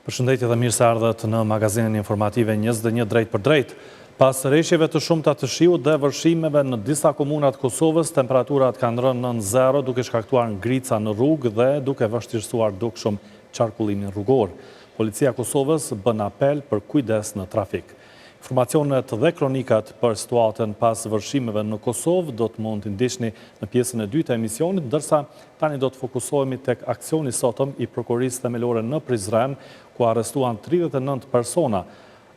Përshëndetje dhe mirë se ardhët në magazinën informative 21 drejt për drejt. Pas rreshjeve të shumta të shiut dhe vërshimeve në disa komunat Kosovës, temperaturat kanë rënë në zero duke shkaktuar ngrica në rrugë dhe duke vështirësuar dukshëm qarkullimin rrugor. Policia Kosovës bën apel për kujdes në trafik. Informacionet dhe kronikat për situatën pas vërshimeve në Kosovë do të mund të ndihni në pjesën e dytë e emisionit, ndërsa tani do të fokusohemi tek aksioni sotëm i prokurisë themelore në Prizren, ku arrestuan 39 persona.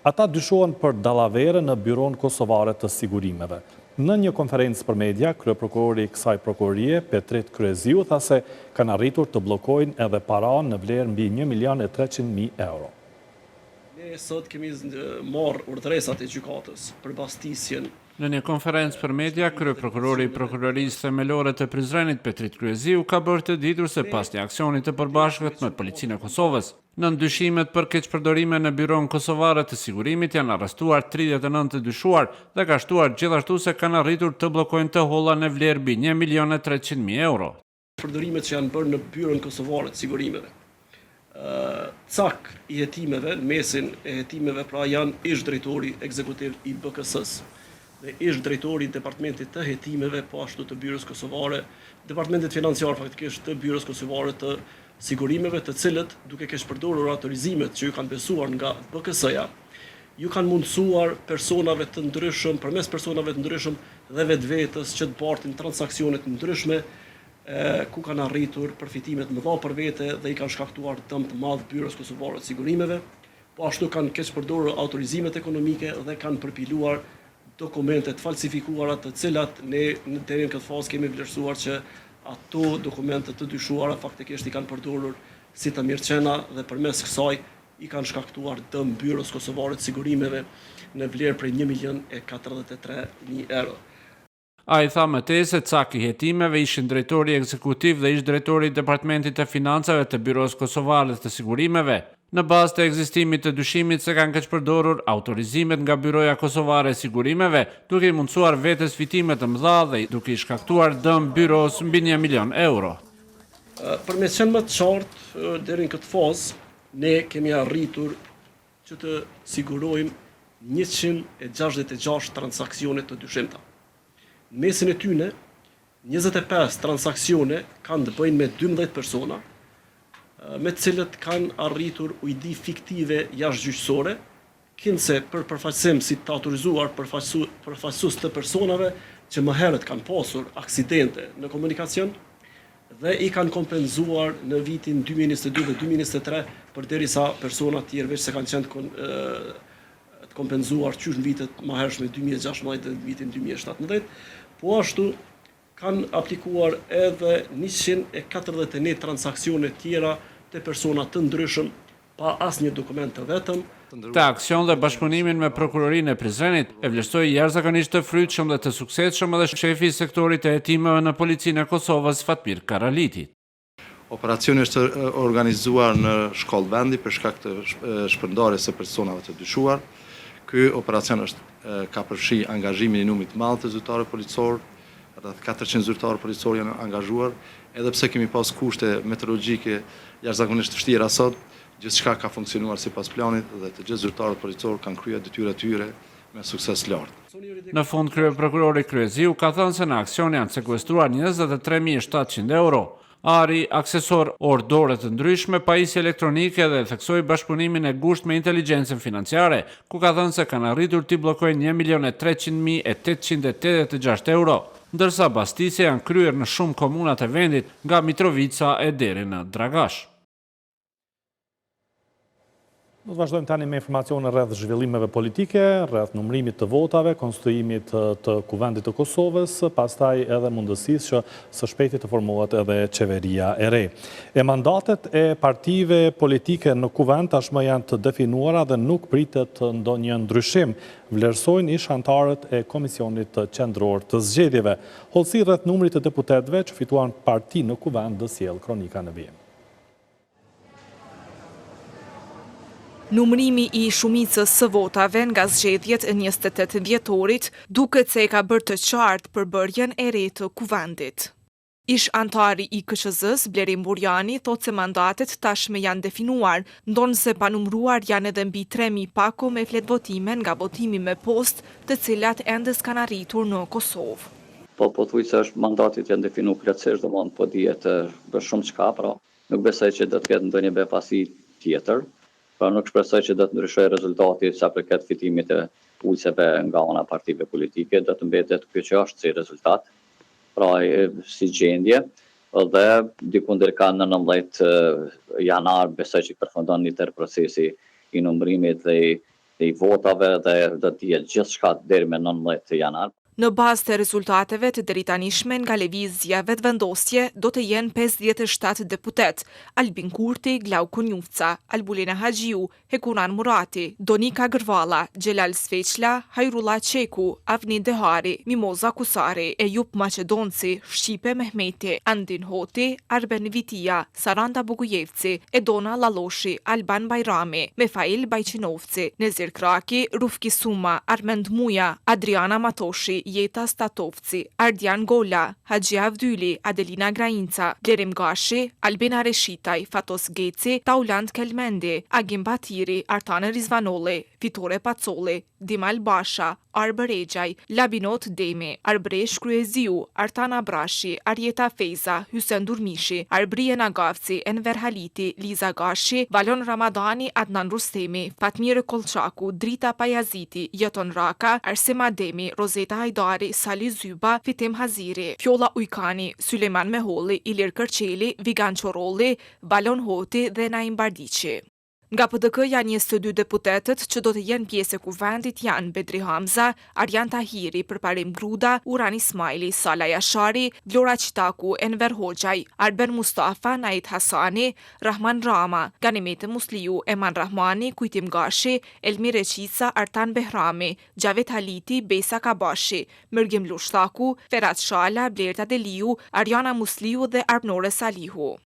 Ata dyshohen për dallavere në Byron Kosovare të Sigurimeve. Në një konferencë për media, kryeprokurori i kësaj prokurorie, Petrit Kryeziu, tha se kanë arritur të bllokojnë edhe para në vlerë mbi 1.300.000 euro. Ne sot kemi marrë urdhëresat e gjykatës për bastisjen. Në një konferencë për media, kryeprokurori i prokurorisë themelore të Prizrenit, Petrit Kryeziu, ka bërë të ditur se pas një aksionit të përbashkët me policinë e Kosovës, në ndyshimet për keqpërdorime në Byron Kosovare të Sigurimit janë arrestuar 39 të dyshuar dhe ka shtuar gjithashtu se kanë arritur të bllokojnë të holla në vlerë mbi 1.300.000 euro. Përdorimet që janë bërë në Byron Kosovare të Sigurimeve. Cak i hetimeve, në mesin e hetimeve pra janë ish drejtori ekzekutiv i BKS-s dhe ish drejtori i departamentit të hetimeve, po ashtu të Byros Kosovare, departamentit financiar faktikisht të Byros Kosovare të Sigurimeve, të cilët duke keqpërdorur autorizimet që ju kanë besuar nga BKS-ja, ju kanë mundësuar personave të ndryshëm, përmes personave të ndryshëm dhe vetvetes që të bartin transaksione të ndryshme, ku kanë arritur përfitimet më dha për vete dhe i kanë shkaktuar dëm të madh Byros Kosovare të Sigurimeve, po ashtu kanë keqpërdorur autorizimet ekonomike dhe kanë përpiluar dokumentet falsifikuara të cilat ne deri në këtë fazë kemi vlerësuar që ato dokumentet të dyshuara faktikisht i kanë përdorur si të mirëqena dhe përmes kësaj i kanë shkaktuar dëm Byros Kosovare të Sigurimeve në vlerë prej 1.043.000 euro. A i tha më tej se cak i hetimeve ishin drejtori ekzekutiv dhe ish drejtori i Departamentit të Financave të Byros Kosovare të Sigurimeve, në bazë të ekzistimit të dyshimit se kanë keqpërdorur autorizimet nga Byroja Kosovare e Sigurimeve, duke i mundësuar vetes fitime të mëdha dhe duke i shkaktuar dëm byros mbi 1 milion euro. Për me qenë më të qartë deri në këtë fazë, ne kemi arritur që të sigurojmë 166 transaksione të dyshimta. Në mesin e tyne, 25 transaksione kanë të bëjnë me 12 persona, me të cilët kanë arritur ujdi fiktive jashtëgjyqësore, kinse për përfaqësim si të autorizuar përfaqësues të personave që më herët kanë pasur aksidente në komunikacion dhe i kanë kompenzuar në vitin 2022 dhe 2023 përderisa persona të tjerë veç se kanë qenë të kompenzuar qysh në vitet më hershme 2016 dhe vitin 2017, po ashtu kanë aplikuar edhe 141 transaksione tjera të persona të ndryshëm pa asnjë dokument të vetëm. Këtë aksion dhe bashkëpunimin me prokurorinë e Prizrenit e vlerësoi jashtëzakonisht të frytshëm dhe të suksesshëm edhe shefi i sektorit të hetimeve në policinë e Kosovës, Fatmir Karaliti. Operacioni është organizuar në shkollë vendi për shkak të shpërndarjes së personave të dyshuar. Ky operacion ka përfshi angazhimin e numrit të madh të zyrtarëve policor, rreth 400 zyrtarë policor janë angazhuar, edhe pse kemi pas kushte meteorologjike jashtëzakonisht të vështira sot, gjithçka ka funksionuar sipas planit dhe të gjithë zyrtarët policor kanë kryer detyrat e tyre me sukses lart. Në fund kryeprokurori Kryeziu ka thënë se në aksion janë sekuestruar 23.700 euro, ari, aksesor, ordore të ndryshme, pajisje elektronike dhe theksoi bashkëpunimin e ngushtë me inteligjencën financiare, ku ka thënë se kanë arritur t'i bllokojnë 1.300.886 euro, ndërsa bastisje janë kryer në shumë komunat e vendit, nga Mitrovica e deri në Dragash. Do të vazhdojmë tani me informacione rreth zhvillimeve politike, rreth numërimit të votave, konstituimit të Kuvendit të Kosovës, pastaj edhe mundësisë që së shpejti të formohet edhe qeveria e re. Mandatet e partive politike në Kuvend tashmë janë të definuara dhe nuk pritet ndonjë ndryshim, vlerësojnë ish anëtarët e Komisionit Qendror të Zgjedhjeve. Hollësi rreth numrit të deputetëve që fituan parti në Kuvend do sjell kronika në vijim. Numërimi i shumicës së votave nga zgjedhjet e 28 dhjetorit duket se e ka bërë të qartë përbërjen e re të Kuvendit. Ish antari i KSZ-s, Blerim Burjani, thot se mandatet tashme janë definuar, ndonë se panumruar janë edhe mbi 3.000 pako me flet votime nga votimi me post, të cilat ende s'kan arritur në Kosovë. Po thuj se është mandatit janë definu plotësisht, domethënë po dihet për shumë çka, pra nuk besoj që do të ketë ndonjë befasi tjetër, pra nuk shpresoj që do të ndryshojë rezultati sa përket fitimit të ujëseve nga ana partive politike, do të mbetet kjo që është si rezultat, pra si gjendje, dhe diku deri ka në 19 janar besoj që përfundon një tërë procesi i numërimit dhe i votave dhe do të jetë gjithçka deri me 19 janar. Në bazë të rezultateve të deritanishme nga lëvizja vetëvendosje do të jenë 57 deputet: Albin Kurti, Glau Konjufca, Albulina Haxhiu, Hekuran Murati, Donika Gërvalla, Xhelal Sveçla, Hajrullah Qeku, Avni Dehari, Mimoza Kusari, Ejup Maqedonci, Shqipe Mehmeti, Andin Hoti, Arben Vitia, Saranda Bogujevci, Edona Lalloshi, Alban Bajrami, Mefail Bajqinovci, Nezir Kraki, Rufki Suma, Armend Muja, Adriana Matoshi, Jeta Statovci, Ardian Gola, Haxhia Avdyli, Adelina Grainca, Blerim Gashi, Albina Reshitaj, Fatos Geci, Taulant Kelmendi, Agim Batiri, Artane Rizvanoli, Fitore Pacoli, Dimal Basha, Arber Exhaj, Labinot Demi, Arbresh Kryeziu, Artana Brashi, Arjeta Fejza, Hysen Durmishi, Arbrije Nagavci, Enver Haliti, Liza Gashi, Valon Ramadani, Adnan Rustemi, Fatmire Kolçaku, Drita Pajaziti, Jeton Raka, Arsema Demi, Rozeta Hajdari, Sali Zyba, Fitim Haziri, Fjolla Ujkani, Suleman Meholli, Ilir Kërçeli, Vigan Qorolli, Balon Hoti dhe Naim Bardiqi. Nga PDK janë 22 deputetët që do të jenë pjesë e kuvendit janë Bedri Hamza, Arjan Tahiri, Përparim Gruda, Uran Ismaili, Sala Jashari, Vlora Qitaku, Enver Hoxhaj, Arben Mustafa, Nait Hasani, Rahman Rama, Ganimete Musliu, Eman Rahmani, Kujtim Gashi, Elmir Reqica, Artan Behrami, Xhavet Haliti, Besa Kabashi, Mërgim Lushtaku, Ferhat Shala, Blerta Deliu, Arjana Musliu dhe Arpnore Salihu.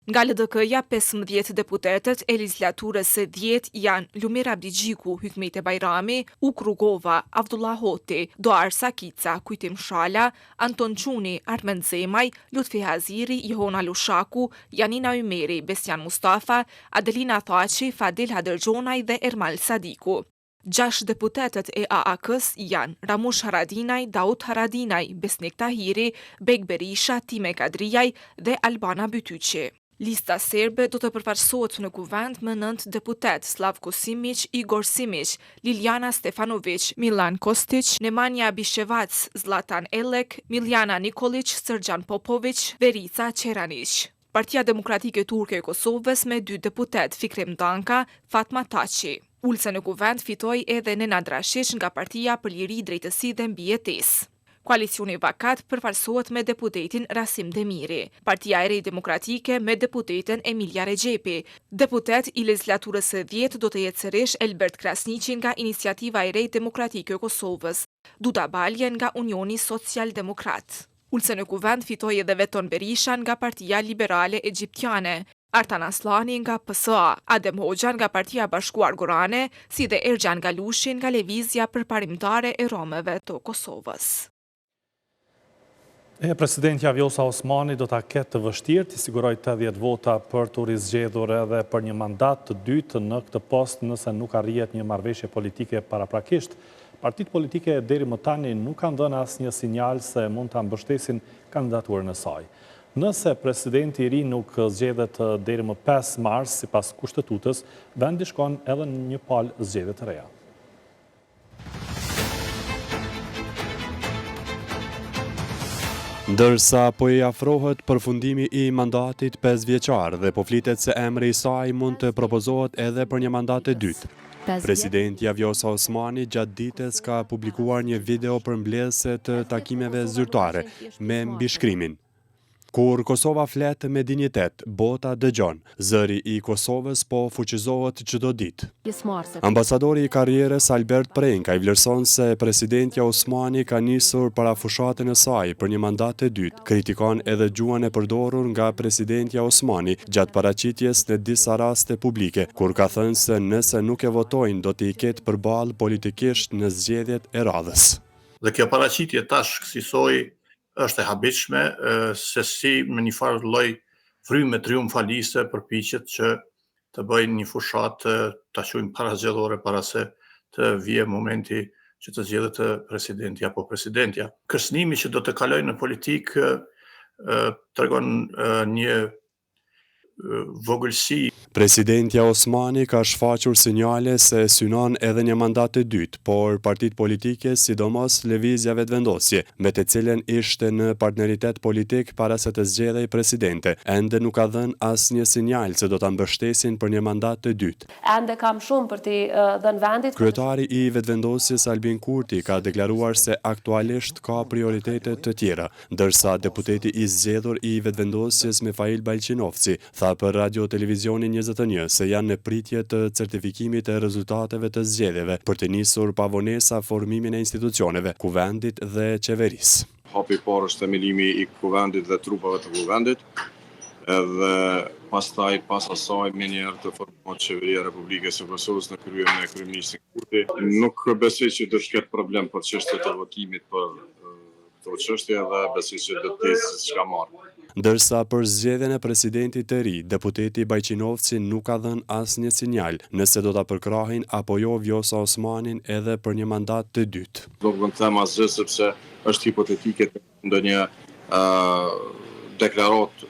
Nga LDK-ja 15 deputetët e legislaturës së 10 janë Lumir Abdigjiku, Hykmete Bajrami, Uk Rugova, Avdullah Hoti, Doar Sakica, Kujtim Shala, Anton Çuni, Armend Zemaj, Lutfi Haziri, Jehona Lushaku, Janina Ymeri, Besjan Mustafa, Adelina Thaçi, Fadil Hadërgjonaj dhe Ermal Sadiku. 6 deputetët e AAK-s janë Ramush Haradinaj, Daud Haradinaj, Besnik Tahiri, Bek Berisha, Time Kadrijaj dhe Albana Bytyqi. Lista serbe do të përfaqësohet në kuvend me 9 deputet: Slavko Simić, Igor Simić, Liljana Stefanović, Milan Kostić, Nemanja Bishevac, Zlatan Elek, Miljana Nikolić, Srđan Popović, Verica Qeranić. Partia Demokratike Turke e Kosovës me 2 deputet: Fikrim Danka, Fatma Taçi. Ulse në kuvend fitoi edhe Nenad Rashish nga Partia për Liri, Drejtësi dhe Mbijetesë. Koalicioni vakat përfaqësohet me deputetin Rasim Demiri, Partia e Re Demokratike me deputeten Emilia Rexhepi. Deputet i legislaturës së 10 do të jetë sërish Elbert Krasniqi nga Iniciativa e Re Demokratike e Kosovës, Duda Balje nga Unioni Social Demokrat. Ulse në kuvend fitoi edhe Veton Berisha nga Partia Liberale Egjiptiane, Artan Aslani nga PSA, Adem Hoxha nga Partia Bashkuar Gorane, si dhe Ergjan Galushi nga Lëvizja Përparimtare e Romëve të Kosovës. Presidentja Vjosa Osmani do ta ketë të vështirë të sigurojë 80 vota për të rizgjedhur edhe për një mandat të dytë në këtë post nëse nuk arrihet një marrëveshje politike paraprakisht. Partitë politike deri më tani nuk kanë dhënë asnjë sinjal se mund ta mbështesin kandidaturën e saj. Nëse presidenti i ri nuk zgjedhet deri më 5 mars sipas kushtetutës, vendi shkon edhe në një palë zgjedhje të reja. Ndërsa po i afrohet përfundimi i mandatit 5 vjeçar dhe po flitet se emri i saj mund të propozohet edhe për një mandat të dytë. Presidentja Vjosa Osmani gjatë ditës ka publikuar një video përmbledhëse të takimeve zyrtare me mbishkrimin: Kur Kosova flet me dinjitet, bota dëgjon. Zëri i Kosovës po fuqizohet çdo ditë. Ambasadori i karrierës Albert Prenka i vlerëson se presidentja Osmani ka nisur parafushatën e saj për një mandat të dytë. Kritikon edhe gjuhën e përdorur nga presidentja Osmani gjatë paraqitjes në disa raste publike, kur ka thënë se nëse nuk e votojnë do t'i ketë përballë politikisht në zgjedhjet e radhës. Dhe kjo paraqitje tash kësaj është e habitshme se si me një farë lloj fryme triumfaliste përpiqet që të bëjnë një fushat ta quajmë parazgjedhore para se të vijë momenti që të zgjedhet presidenti apo presidentja. Kërcënimi që do të kalojë në politikë tregon një vogëlsi. Presidentja Osmani ka shfaqur sinjale se synon edhe një mandat të dytë, por partitë politike, sidomos Lëvizja Vetëvendosje, me të cilën ishte në partneritet politik para se të zgjedhej presidente, ende nuk ka dhënë asnjë sinjal se do ta mbështesin për një mandat të dytë. Ende kam shumë për t'i dhënë vendit. Kryetari i Vetëvendosjes Albin Kurti ka deklaruar se aktualisht ka prioritete të tjera, ndërsa deputeti i zgjedhur i Vetëvendosjes Mifail Balqinovci tha për Radio Televizionin 21 se janë në pritje të certifikimit e rezultateve të zgjedhjeve për të nisur pavonesa formimin e institucioneve, kuvendit dhe qeverisë. Hapi i parë është themelimi i kuvendit dhe trupave të kuvendit, edhe pas asaj me njerë të formohet qeveria e Republikës së Kosovës në krye me kryeministrin Kurti. Nuk besoj që do të ketë problem për çështjet e votimit për këto çështje dhe besoj që do të tesë çka marr. Ndërsa për zgjedhjen e presidentit të ri, deputeti Bajqinovci nuk ka dhënë asnjë sinjal nëse do ta përkrahin apo jo Vjosa Osmanin edhe për një mandat të dytë. Do të them asgjë sepse është hipotetike ndonjë deklarat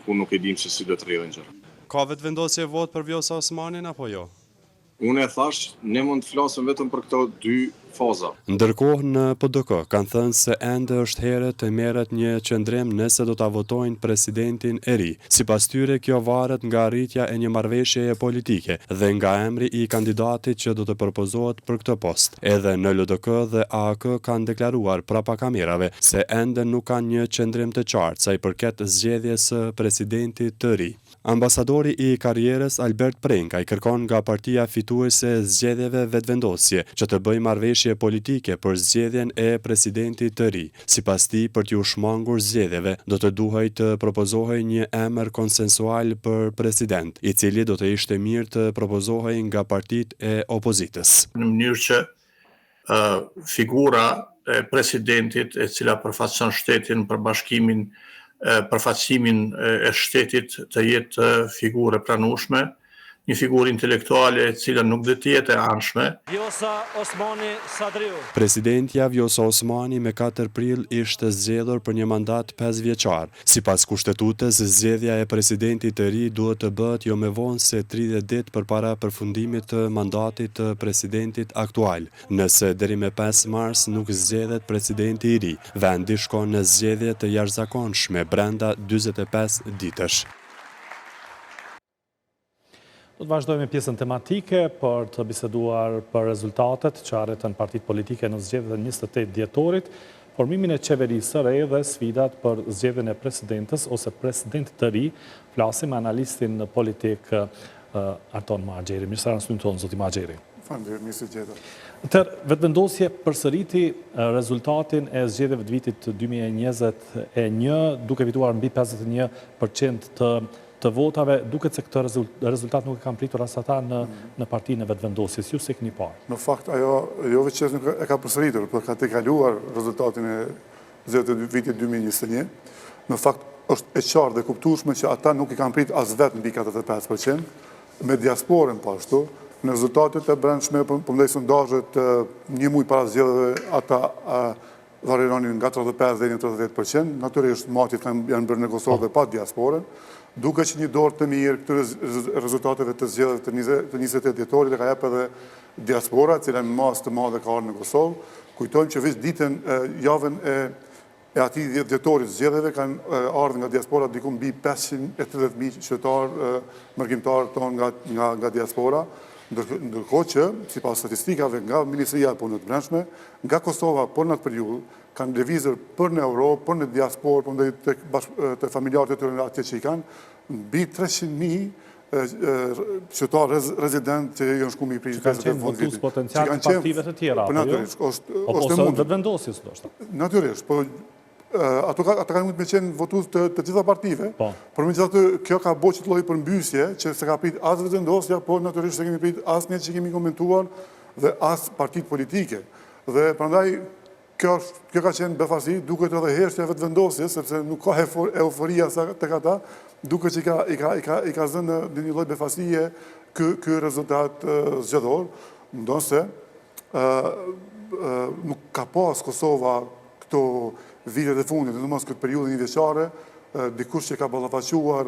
ku nuk e dim se si do të rrjedhin gjërat. Ka vetëvendosje vot për Vjosa Osmanin apo jo? Unë e thash, ne mund të flasim vetëm për këto dy faza. Ndërkohë në PDK kanë thënë se ende është herët të merret një qëndrim nëse do ta votojnë presidentin e ri. Sipas tyre kjo varet nga arritja e një marrëveshjeje politike dhe nga emri i kandidatit që do të propozohet për këtë post. Edhe në LDK dhe AAK kanë deklaruar prapa kamerave se ende nuk kanë një qëndrim të qartë sa i përket zgjedhjes së presidentit të ri. Ambasadori i karrierës Albert Prenka i kërkon nga partia fituese e zgjedhjeve vetëvendosje që të bëjë marrëveshje politike për zgjedhjen e presidentit të ri. Sipas tij, për t'u shmangur zgjedhjeve, do të duhej të propozohej një emër konsensual për president, i cili do të ishte mirë të propozohej nga partitë e opozitës. Në mënyrë që figura e presidentit e cila përfaqëson shtetin për bashkimin përfaqësimin e shtetit të jetë figurë e pranueshme, një figurë intelektuale e cila nuk do të jetë e anshme. Vjosa Osmani Sadriu. Presidentja Vjosa Osmani me 4 prill ishte zgjedhur për një mandat 5 vjeçar. Sipas kushtetutës, zgjedhja e presidentit të ri duhet të bëhet jo më vonë se 30 ditë përpara përfundimit të mandatit të presidentit aktual. Nëse deri me 5 mars nuk zgjedhet presidenti i ri, vendi shkon në zgjedhje të jashtëzakonshme brenda 45 ditësh. Do të vazhdojmë me pjesën tematike për të biseduar për rezultatet që arritën partitë politike në zgjedhjen e 28 dhjetorit, formimin e qeverisë së re dhe sfidat për zgjedhjen e presidentës ose presidentit të ri. Flasim me analistin politik Arton Margjeri. Mirë se ardhën tonë, zoti Margjeri. Faleminderit, mirë se gjeta. Vetëvendosje përsëriti rezultatin e zgjedhjeve të vitit 2021, duke fituar mbi 51% të votave, duket se këtë rezultat nuk e kanë pritur as ata në partinë e vetëvendosjes. Ju se keni parë? Në fakt, ajo jo veç nuk e ka përsëritur, por ka tejkaluar rezultatin e zgjedhjeve të vitit 2021. Në fakt, është e qartë dhe kuptueshme që ata nuk i kanë prit as vetë mbi 45%, me diasporën po ashtu. Në rezultatet e brendshme, përndaj sondazhet një muaj para zgjedhjeve, ata varieronin nga 35 deri në 30%. Natyrisht, matjet janë bërë në Kosovë pa diasporën. Duke që një dorë të mirë këtyre rezultateve të zgjedhjeve të 28 dhjetorit e ka jep edhe diaspora, cila në masë të madhe ka ardhur në Kosovë. Kujtojmë që veç ditën javën e atij dhjetorit zgjedhjeve kanë ardhur nga diaspora diku mbi 530.000 qytetarë mërgjimtarë tonë nga diaspora, ndërkohë që sipas statistikave nga Ministria e Punëve të Brendshme, nga Kosova për në atë periudhë kanë lëvizur për në Europë, për në diasporë, për të familjarët e tyre atje që i kanë, mbi 300.000 qytetarë rezident që janë shkuar mbi 50 që kanë qenë votues potencial të partive të tjera, apo jo? Vetëvendosjes ndoshta. Natyrisht, po ata kanë mund të qenë votues të gjitha partive, por megjithatë kjo ka bërë që të lloj përmbysje që se ka prit as vetëvendosja, por natyrisht se kemi prit as ne që kemi komentuar dhe as partitë politike. Dhe prandaj Kjo ka qenë befasi, duket edhe heshtja vetë vendosjes, sepse nuk ka euforia të ata, duket që i ka zënë në një lloj befasie ky rezultat zgjedhor, ndonë se nuk ka pas Kosova këto vitet e fundit, në mos këtë periudhë një vjeçare, dikush që ka ballafaquar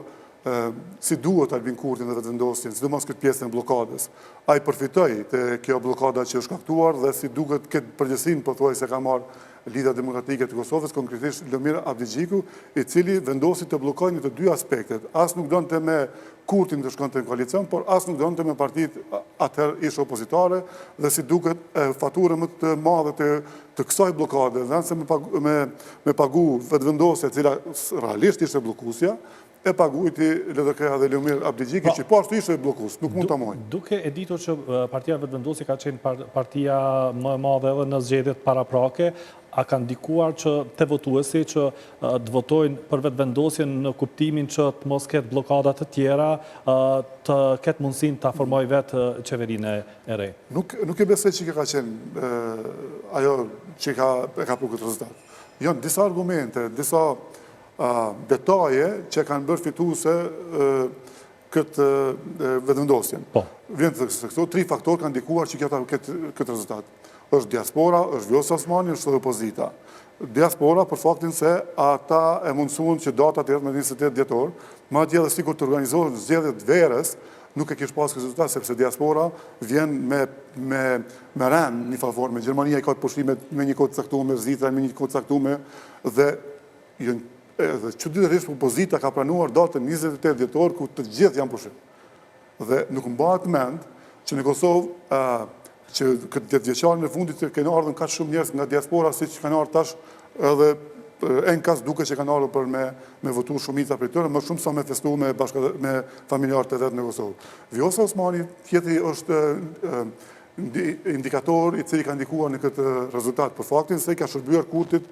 si duhet Albin Kurtin dhe vetëvendosjen, sidomos këtë pjesën e blokadës. Ai përfitoi te kjo blokada që është shkaktuar dhe si duket këtë përgjegjësinë pothuajse ka marrë Lidha Demokratike të Kosovës, konkretisht Lomir Abdigjiku, i cili vendosi të bllokojë në të dy aspektet. As nuk donte me Kurtin të shkonte në koalicion, por as nuk donte me partitë atëherë ish opozitare dhe si duket faturën më të madhe të kësaj blokade, vënë se me pagu vetëvendosja e cila realisht ishte bllokuesja, e paguajti LDK dhe Lomir Abdigjiki, që pashtu ishte bllokues, nuk mund ta mohojnë. Duke e ditur që partia vetëvendosje ka qenë partia më e madhe edhe në zgjedhjet paraprake, a ka ndikuar që te votuesi që të votojnë për vetëvendosjen në kuptimin që të mos ketë blokada të tjera, të ketë mundësinë ta formojë vetë qeverinë e re? Nuk e besoj që ka qenë ajo që ka për këtë rezultat. Janë disa argumente, disa detaje që kanë bërë fituese këtë vetëvendosjen. Vjen të këto tri faktorë kanë ndikuar që këtë rezultat. Është diaspora, është Vjosa Osmani, është edhe opozita. Diaspora për faktin se ata e mundësuan që data të jetë me 28 dhjetor, madje edhe sikur të organizohen zgjedhjet verës, nuk e kish pas rezultat, sepse diaspora vjen me rend një favorme. Gjermania i ka të pushime me një kohë të caktuar, Zvicra me një kohë të caktuar dhe çuditërisht opozita ka pranuar datën 28 dhjetor ku të gjithë janë pushim. Dhe nuk mbahet mend që në Kosovë që këtë vjeçarin e fundit kanë ardhur kaq shumë njerëz nga diaspora siç kanë ardhur tash edhe enkas duke që kanë ardhur për me votu shumica prej tyre, më shumë sa me festu me familjarët e vet në Kosovë. Vjosa Osmani tjetri është indikator i cili ka ndikuar në këtë rezultat për faktin se i ka shërbyer Kurtit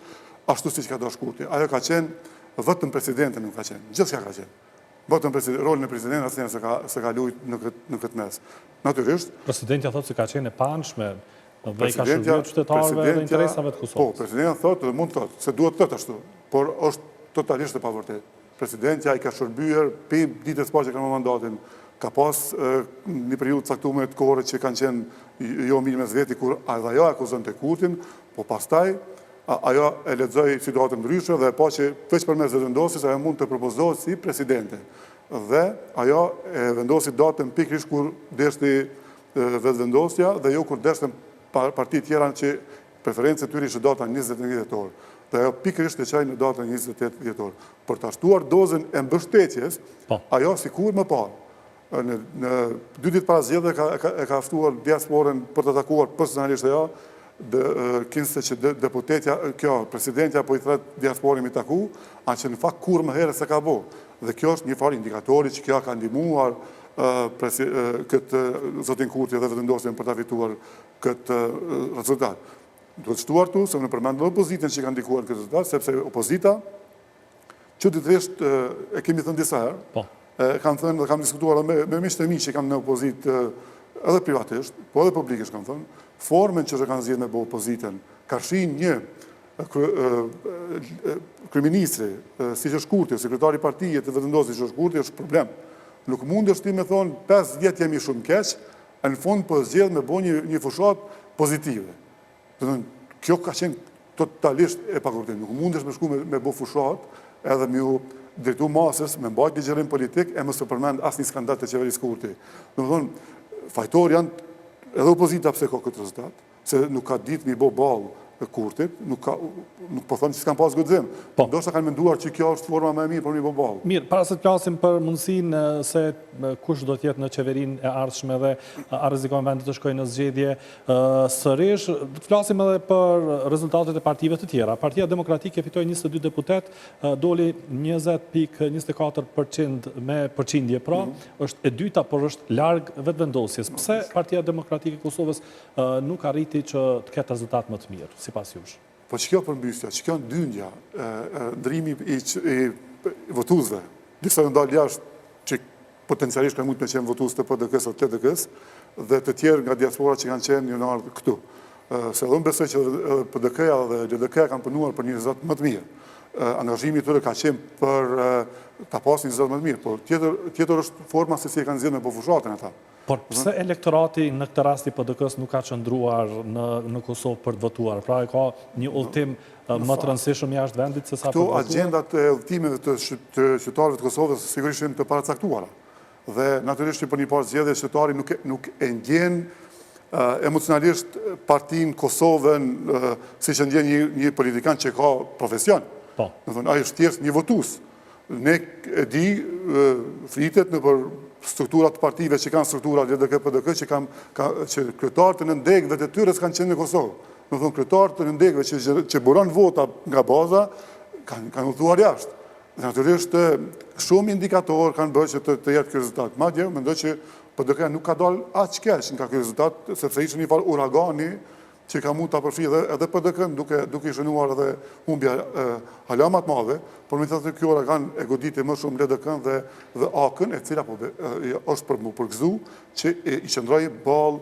ashtu siç ka dashur Kurti. Ajo ka qenë vetëm presidente nuk ka qenë, gjithçka ka qenë. Vetëm rolin e presidentit asnjëherë se ka luajtur në këtë mes. Natyrisht, presidentja thotë se ka qenë e panshme dhe i ka shërbyer qytetarëve dhe interesave të Kosovës. Po, presidentja thotë dhe mund të thotë se duhet të thotë ashtu, por është totalisht e pavërtetë. Presidentja i ka shërbyer pe ditës parë që kanë mandatin, ka pas një periudhë caktuar të kohore që kanë qenë jo mirë mes veti kur ajo akuzonte Kurtin, po pastaj ajo e lexoi situatën ndryshe dhe pa që veç përmes vetëvendosjes ajo mund të propozohet si presidente. Dhe ajo e vendosi datën pikërisht kur deshti vetëvendosja dhe jo kur deshtën partitë tjera që preferencët tyre ishte data 21 dhjetor. Dhe ajo pikërisht e çaj në datën 28 dhjetor. Për ta shtuar dozën e mbështetjes, ajo sikur më parë në 2 ditë para zgjedhjeve e ka ftuar diasporën për të takuar personalisht ajo, kinse që deputetja, presidentja po i thret diasporën mi taku, anë që në fakt kur më herë se ka bo. Dhe kjo është një farë indikatori që kjo ka ndihmuar këtë zotin Kurti dhe vetëvendosjen për ta fituar këtë rezultat. Duhet shtuar tu, se në përmend dhe opozitën që ka ndikuar këtë rezultat, sepse opozita, çuditërisht e kemi thënë disa herë, kam thënë dhe kam diskutuar me miqtë e mi që kam në opozitë edhe privatisht, po edhe publikisht kam thënë, formën që kanë zgjedhur me bë opozitën, ka shin një kryeministri, siç është Kurti, sekretari i partijës të vetëvendosjes siç është Kurti, është problem. Nuk mundesh ti me thonë 5 vjet jemi shumë keq, në fond po zgjedh me bë një fushat pozitive. Do të thonë, kjo ka qenë totalisht e pakuptueshme. Nuk mundesh me shku me bë fushat edhe me u drejtu masës, me mbajt ligjerim politik e mos të përmend asnjë skandal të qeverisë Kurti. Do të thonë, fajtor janë edhe opozita pse ka këtë rezultat, se nuk ka ditë mi bo ballë Kurtit, nuk po thonë që s'kan pas guxim. Ndoshta kanë menduar që kjo është forma më e mirë për mi bo ballë. Mirë, para se të flasim për mundësinë se kush do të jetë në qeverinë e ardhshme dhe a rrezikojnë vendet të shkojnë në zgjedhje sërish, do të flasim edhe për rezultatet e partive të tjera. Partia Demokratike fitoi 22 deputet, doli 20.24% me përqindje pra, është e dyta, por është larg vetëvendosjes. Pse Partia Demokratike e Kosovës nuk arriti që të ketë rezultat më të mirë? Si pas jush. Po që kjo përmbysja, që kjo ndynja, ndrimi i votuesve, disa në dalë jashtë që potencialisht kanë mund me qenë votues të PDK-s o TDK-s, dhe të tjerë nga diaspora që kanë qenë një në ardhë këtu. Se edhe unë besoj që PDK-ja dhe LDK-ja kanë punuar për një rezultat më të mirë. Angazhimi i tyre ka qenë për ta pasur një rezultat më të mirë, por tjetër është forma se si e kanë zgjedhur me po fushatën ata. Por pse elektorati në këtë rast i PDK-s nuk ka qëndruar në Kosovë për të votuar? Pra e ka një udhëtim më të rëndësishëm jashtë vendit se sa për Këto votuar? agjendat e udhëtimeve të qytetarëve të Kosovës sigurisht janë të paracaktuara. Dhe natyrisht që për një parë zgjedhje qytetari nuk e ndjen emocionalisht partinë Kosovën si që ndjen një politikan që ka profesion. Po. Ai është thjesht një votues. Ne e di flitet në për strukturat të partive që kanë struktura LDK, PDK, që kryetarët e nëndegëve të tyre s'kanë qenë në Kosovë. Në thonë, kryetarët e nëndegëve që buron vota nga baza, kanë udhëtuar jashtë. Dhe natyrisht shumë indikatorë kanë bërë që të jetë ky rezultat. Madje mendoj që PDK nuk ka dalë aq keq nga ky rezultat, sepse ishte një farë uragani që ka mund të përfri edhe PDK duke i shënuar edhe humbja halamat madhe, por me thënë kjo uragan e goditi më shumë LDK-n dhe AK-n, e cila është për mu përgëzu që i qëndroj ballë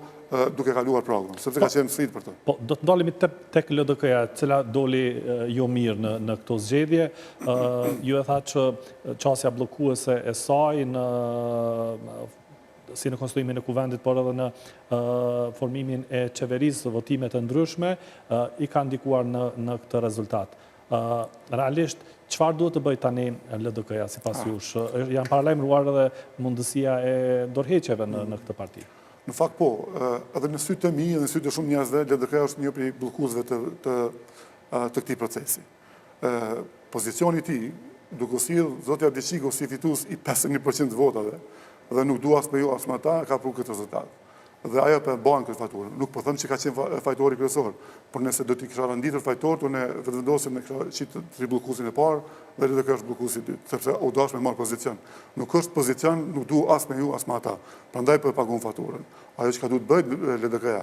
duke kaluar pragun, sepse ka qenë sfidë për të. Po, do të ndalemi tek LDK-ja, cila doli jo mirë në këto zgjedhje. Ju e tha që qasja bllokuese e saj si në konstituimin e kuvendit, por edhe në formimin e qeverisë, votime të ndryshme, i ka ndikuar në këtë rezultat. Realisht, çfarë duhet të bëj tani LDK-ja sipas jush? Janë paralajmëruar edhe mundësia e dorëheqjeve në këtë parti. Në fakt po, edhe në sytë të mi dhe në sytë të shumë njerëzve, LDK-ja është një prej bllokuzëve të këtij procesi. Pozicioni i tij, duke sjellë zoti Abdeqiku si fitues i 51% të votave, dhe nuk dua as me ju as me ata, ka pru këtë rezultat. Dhe ajo për banë këtë fajtorë. Nuk po thëmë që ka qenë fajtori kryesor, por nëse do t'i kisha rënditur fajtorët, unë vetëvendosim në kisha qitë tribullukusin e parë, dhe LDK është bllukusi i dytë, sepse u dash me marrë pozicion. Nuk është pozicion, nuk du as me ju as me ata. Prandaj po e pagun faturën. Ajo që ka duhet bëjt LDK-ja,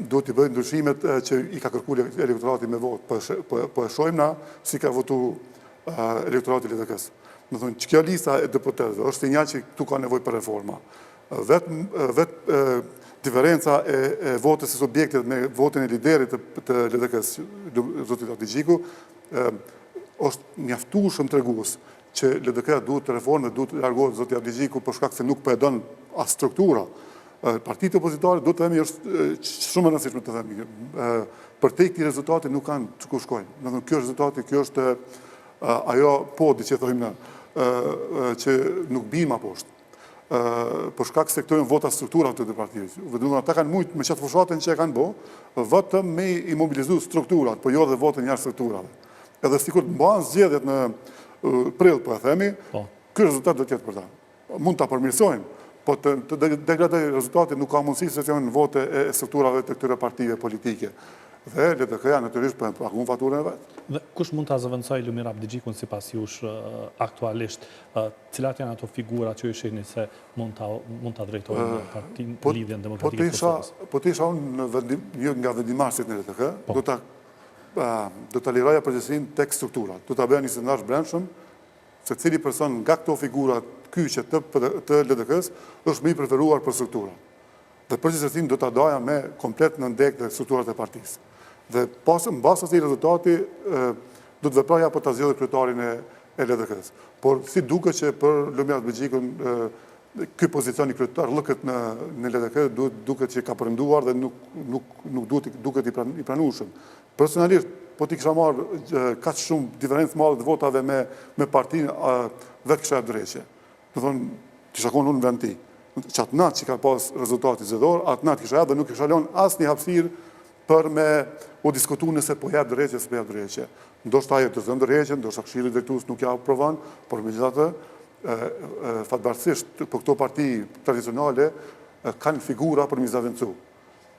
duhet t'i bëjt ndryshimet që i ka kërku elektorati me votë, po e shojmë na si ka votu elektorati LDK-s. Më thonë, që kjo lista e deputetëve është sinjal që tu ka nevojë për reforma. Vetë diferenca e votës së subjektit me votën e liderit të LDK-s, zotit Abdeqiku, është mjaftueshëm tregues që LDK-ja duhet të reformë dhe duhet të largohet zoti Abdeqiku për shkak se nuk po e don as struktura. Partitë opozitare duhet të themi është shumë e rëndësishme të themi. Për te këtij rezultati nuk kanë ku shkojnë. Do të thonë, ky rezultati, kjo është ajo podi që thojmë na, që nuk bim ma poshtë. Për shkak se këto janë vota struktura të dy partive. Ata kanë mujt me qatë fushatën që e kanë bo, vetëm me i mobilizu strukturat, po jo dhe votën jashtë strukturave. Edhe sikur të mbanë zgjedhjet në prill, po e themi, ky rezultat do të jetë për ta. Mund ta përmirësojmë, po të degradoj rezultatin nuk ka mundësi se janë vote e strukturave të këtyre partive politike. Dhe LDK-ja natyrisht po e pagun faturën e vet. Dhe kush mund ta zëvendësoj Lumir Abdeqikun sipas jush aktualisht? Cilat janë ato figura që ju shihni se mund ta drejtojnë partinë Lidhjen Demokratike të Kosovës? Po të isha unë një nga vendimarrësit në LDK, do ta liroja përgjegjësinë tek strukturat. Do ta bëja një sondazh brendshëm se cili person nga këto figura kyçe të LDK-s është më i preferuar për strukturat. Dhe përgjegjësinë do ta daja me komplet në ndek të strukturat e partisë. Dhe në basë asaj rezultati do të veproja për ta zgjedhur kryetarin e LDK-s. Por si duket që për Lumir Abdeqikun ky pozicion i kryetar LDK në LDK duket që ka përnduar dhe nuk duket i pranueshëm. Personalisht, po ti kisha marrë kaq shumë diferencë madhe të votave me partinë vetë kisha drejtë. Do thonë, kisha qenë unë në vend ti. Qatë natë që ka pas rezultati zgjedhor, atë natë kisha dhe nuk kisha lënë asnjë hapësirë për me u diskutu nëse po jap drejtje ose po jap drejtje. Ndoshta ajo të zënë drejtjen, ndoshta Këshilli Drejtues nuk ja aprovon, por megjithatë fatbarësisht për këto parti tradicionale kanë figura për mi zavendësu.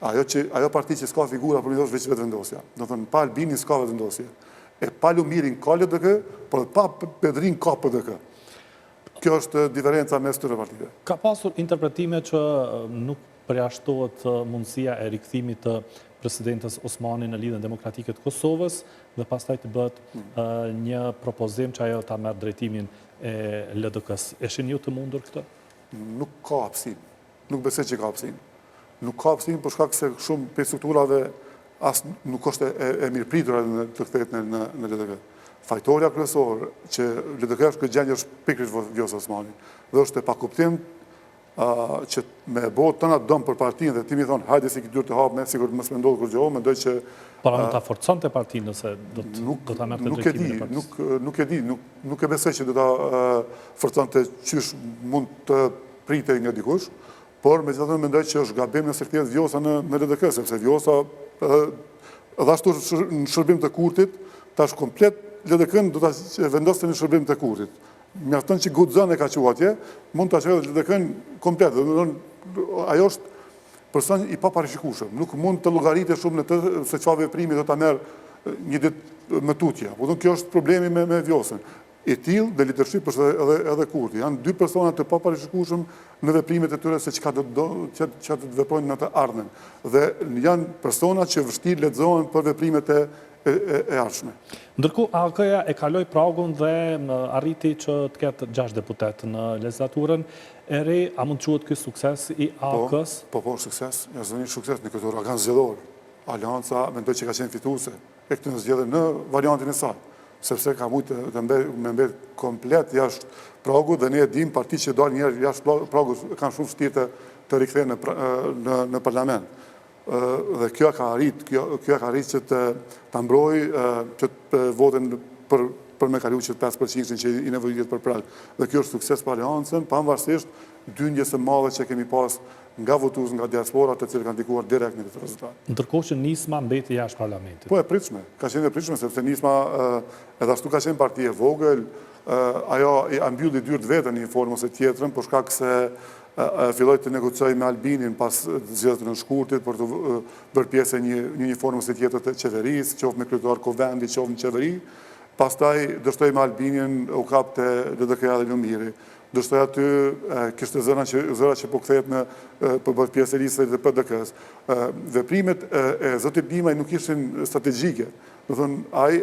Ajo parti që s'ka figura për mi zavendësu veç vetëvendosja. Do thënë, pa Albinin s'ka vetëvendosje. E pa Lumirin ka LDK, por pa Pedrin ka PDK. Kjo është diferenca mes këtyre partive. Ka pasur interpretime që nuk përjashtohet mundësia e rikthimit të presidentës Osmani në Lidhjen Demokratike të Kosovës dhe pastaj të bëhet një propozim që ajo ta merr drejtimin e LDK-s. E shihni ju të mundur këtë? Nuk ka hapësinë. Nuk besoj që ka hapësinë. Nuk ka hapësinë për shkak se shumë prej strukturave as nuk është e mirëpritur në të kthehet në LDK. Fajtorja kryesor që LDK është këtë gjendje është pikërisht Vjosa Osmani. Dhe është e pakuptim që me botë të nga dëmë për partinë dhe ti mi thonë, hajde si këtë dyrë të hapë me, sigur mësë me ndodhë kur gjohë, mendoj që... Para më ta forcon të partinë nëse do të mërë të drejtimin e partisë? Nuk e di, nuk e besoj që do ta forcon të qysh mund të pritej nga dikush, por me gjithë të mendoj që është gabim nëse kthehet Vjosa në LDK, sepse Vjosa edhe ashtu në shërbim të Kurtit, tash komplet LDK-n do ta vendosë në shërbim të Kurtit. Mjafton që guxon e ka qenë atje, mund ta çojë LDK-n komplet. Ajo është person i paparashikueshëm. Nuk mund të llogaritet shumë në të se çfarë veprimi do ta merr një ditë më tutje. Po kjo është problemi me Vjosën. E tillë dhe leadership është edhe Kurti. Janë dy persona të paparashikueshëm në veprimet e tyre se çka do të veprojnë në të ardhmen. Dhe janë persona që vështirë lexohen për veprimet e ardhshme. Ndërkohë, AK-ja e kaloi pragun dhe arriti që të ketë 6 deputet në legislaturën e re. A mund të quhet ky sukses i AK-s? Po, sukses. Ja zoni sukses në këtë uragan zgjedhor. Alianca mendoj që ka qenë fituese e këtë zgjedhje në variantin e saj, sepse ka mujtë me mbet komplet jashtë pragu dhe ne e dim parti që dalë njerë jashtë pragu kanë shumë vështirë të rikthehen në parlament. Dhe kjo ka arrit që të mbroj që të voten për me kalu që 5% që i nevojitet për prag. Dhe kjo është sukses për Aliancën, pavarësisht dyndjes së madhe që kemi pas nga votues nga diaspora të cilët kanë ndikuar direkt në këtë rezultat. Ndërkohë që Nisma mbeti jashtë parlamentit. Po e pritshme, ka qenë e pritshme sepse Nisma edhe ashtu ka qenë parti e vogël, ajo i ambylli dyrt vetën në një formë ose tjetrën, por shkak se filloi të negociojë me Albinin pas zgjedhjeve në Shkurtit për të bërë pjesë një formë ose tjetër të qeverisë, qoftë me kryetar Kovendi, qoftë në qeveri. Pastaj dështoi me Albinin u kap te LDK-ja dhe Lumiri. Dështoi aty kishte zëra që po kthehet për bërë pjesë e listës të PDK-s. Veprimet e zotit Dimaj nuk ishin strategjike. Do thonë, ai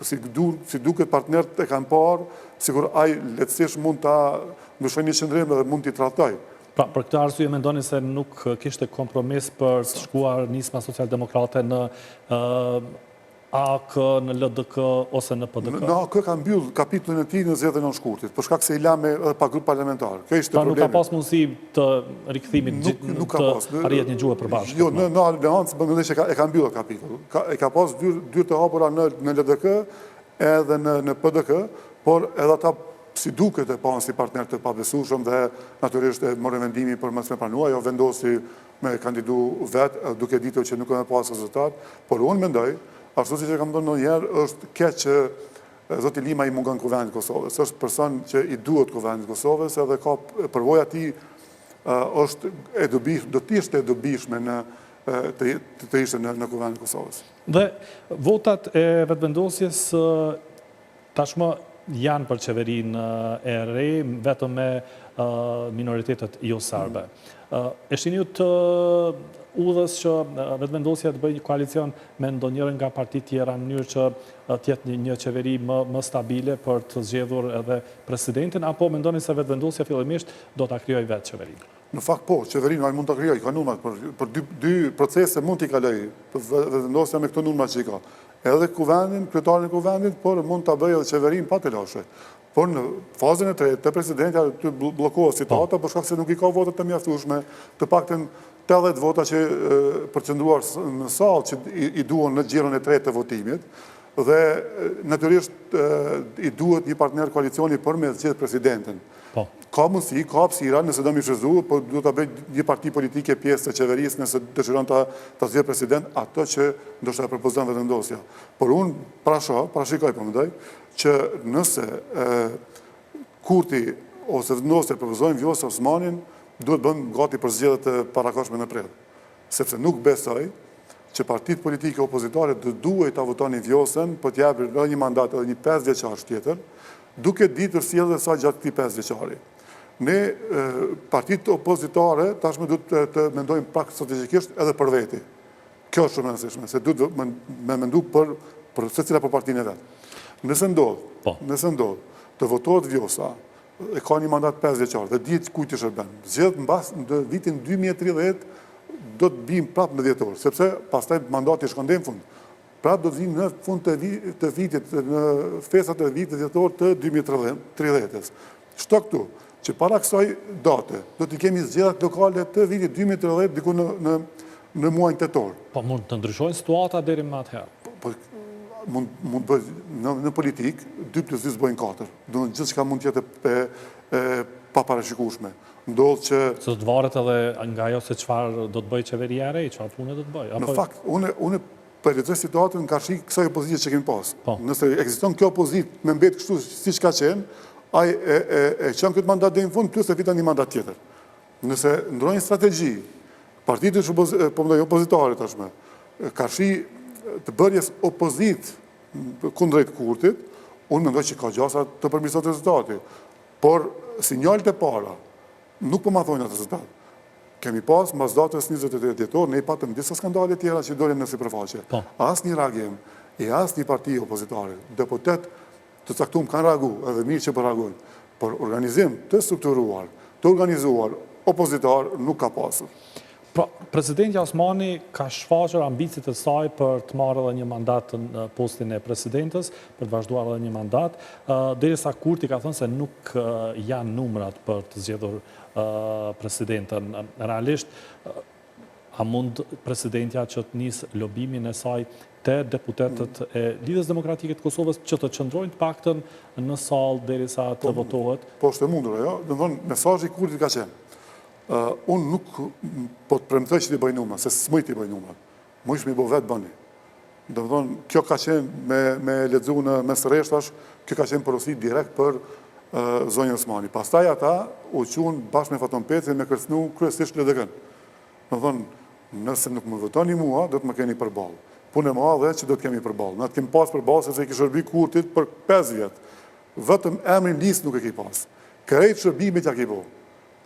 si duket partnerët e kanë parë, sigur ai lehtësisht mund ta ndryshojë një qëndrim dhe mund t'i trajtojë. Pra, për këtë arsye mendoni se nuk kishte kompromis për të shkuar Nisma Socialdemokrate në AK, në LDK ose në PDK? Në AK ka mbyll kapitullin e tij në zgjedhjen e Shkurtit, për shkak se i la me pa grup parlamentar. Kjo ishte problemi. Pra nuk ka pas mundësi të rikthimit të arrihet një gjuhë përbashkët. Jo, në Aleancë mendoj që e ka mbyllur kapitull. E ka pas dy të hapura në LDK edhe në PDK, por edhe ata si duket e panë si partner të pabesueshëm dhe natyrisht e morën vendimin për mos me pranuar, ajo vendosi me kandidu vetë, duke ditur që nuk ka pas rezultat, por unë mendoj, ashtu si që kam thënë ndonjëherë, është keq që zoti Lima i mungon Kuvendit të Kosovës. Është person që i duhet Kuvendit të Kosovës edhe ka përvoja e tij është do të ishte e dobishme të ishte në Kuvendin të Kosovës. Dhe votat e vetëvendosjes tashmë janë për qeverinë e re, vetëm me minoritetet jo serbe. E shihni ju të udhës që vetëvendosja të bëjë një koalicion me ndonjërin nga partitë tjera në mënyrë që të jetë një qeveri më stabile për të zgjedhur edhe presidentin, apo mendoni se vetëvendosja fillimisht do ta krijojë vetë qeverinë? Në fakt po, qeverinë ai mund ta krijojë, ka numrat për dy procese mund t'i kalojë, vetëvendosja me këto numra që i ka. Edhe Kuvendin, kryetarin e Kuvendit, por mund ta bëjë edhe qeverinë pa të lashë. Por në fazën e tretë, presidenti aty bllokohet situata për shkak se nuk i ka votat të mjaftueshme, të paktën 80 vota që përqendruar në sallë që i duan në gjiron e tretë të votimit, dhe natyrisht i duhet një partner koalicioni për me zgjedh presidentin. Ka mundësi, ka hapësira, nëse do mi shëzu, po duhet ta bëjë një parti politike pjesë të qeverisë nëse dëshiron ta zgjedh president ato që ndoshta propozon vetëvendosja. Por unë parashikoj po mendoj që nëse Kurti ose vetëvendosja propozojnë Vjosa Osmanin, duhet bën gati për zgjedhjet të parakohshme në prill. Sepse nuk besoj që partitë politike opozitare duhet ta votonin Vjosën për të japur një mandat edhe një 5 vjeçar tjetër, duke ditur sjelljen e saj gjatë këtij 5 vjeçari. Ne partitë opozitare tashmë duhet të mendojmë pak strategjikisht edhe për veti. Kjo është shumë e rëndësishme, se duhet me mendu për secila për partinë e vet. Nëse ndodh të votohet Vjosa, e ka një mandat 5 vjeçar dhe dihet kujt i shërben. Zgjedh mbas në vitin 2030 do të bim prapë në dhjetor, sepse pastaj mandati shkon në fund. Prapë do të vinë në fund të vitit, në festat e vitit dhjetor të 2030. Shto këtu, që para kësaj date, do të kemi zgjedhjet lokale të vitit 2030 diku në muajin tetor. Po mund të ndryshojnë situata deri më atëherë. Po mund bëj në politik 2+2 bëjnë 4. Do të gjithçka mund të jetë pa parashikueshme. Ndodh që Se do të varet edhe nga ajo se çfarë do të bëjë qeveria e re, çfarë pune do të bëjë. në fakt, unë përjetoj situatën nga shi kësaj opozite që kemi pas. Nëse ekziston kjo opozitë me mbet kështu siç ka qenë, ai e çon këtë mandat deri në fund plus e fiton një mandat tjetër. Nëse ndrojnë strategji, partitë opozitare tashmë, ka shi të bërjes opozit kundrejt Kurtit, unë mendoj që ka gjasa të përmirësohet rezultati. Por sinjalet e para nuk po ma thojnë atë rezultat. Kemi pas, mas datës 28 dhjetor, ne i patëm disa skandale tjera që dolin në sipërfaqe. As një reagim, e as një parti opozitare, deputet të caktuar kanë reagu, edhe mirë që po reagojnë, por organizim të strukturuar, të organizuar, opozitar nuk ka pasur. Pra, presidenti Osmani ka shfaqur ambicit e saj për të marrë edhe një mandat në postin e presidentës, për të vazhduar edhe një mandat, derisa Kurti ka thënë se nuk janë numrat për të zgjedhur presidentën. Realisht, a mund presidentja që të nisë lobimin e saj te deputetët e Lidhjes Demokratike të Kosovës që të qëndrojnë të paktën në sallë derisa të votohet? Po është e mundur, jo? Do të thonë, mesazhi i Kurtit ka qenë. Unë nuk po të premtoj që t'i bëj numra, se s'mëj t'i bëj numra. Më ishme i bo vetë bëni. Do të thonë, kjo ka qenë me lexu në mes rreshtash, kjo ka qenë porosi direkt për zonjën Osmani. Pastaj ata u qunë bashkë me Faton Peci me kërcënu kryesisht LDK-n. Do të thonë, nëse nuk më votoni mua, do të më keni përballë. Punë e madhe që do të kemi përballë. Ne të kemi pas përballë sepse i kishte shërbi Kurtit për 5 vjet. Vetëm emrin listë nuk e ke pas. Krejt shërbimit ja ke bo.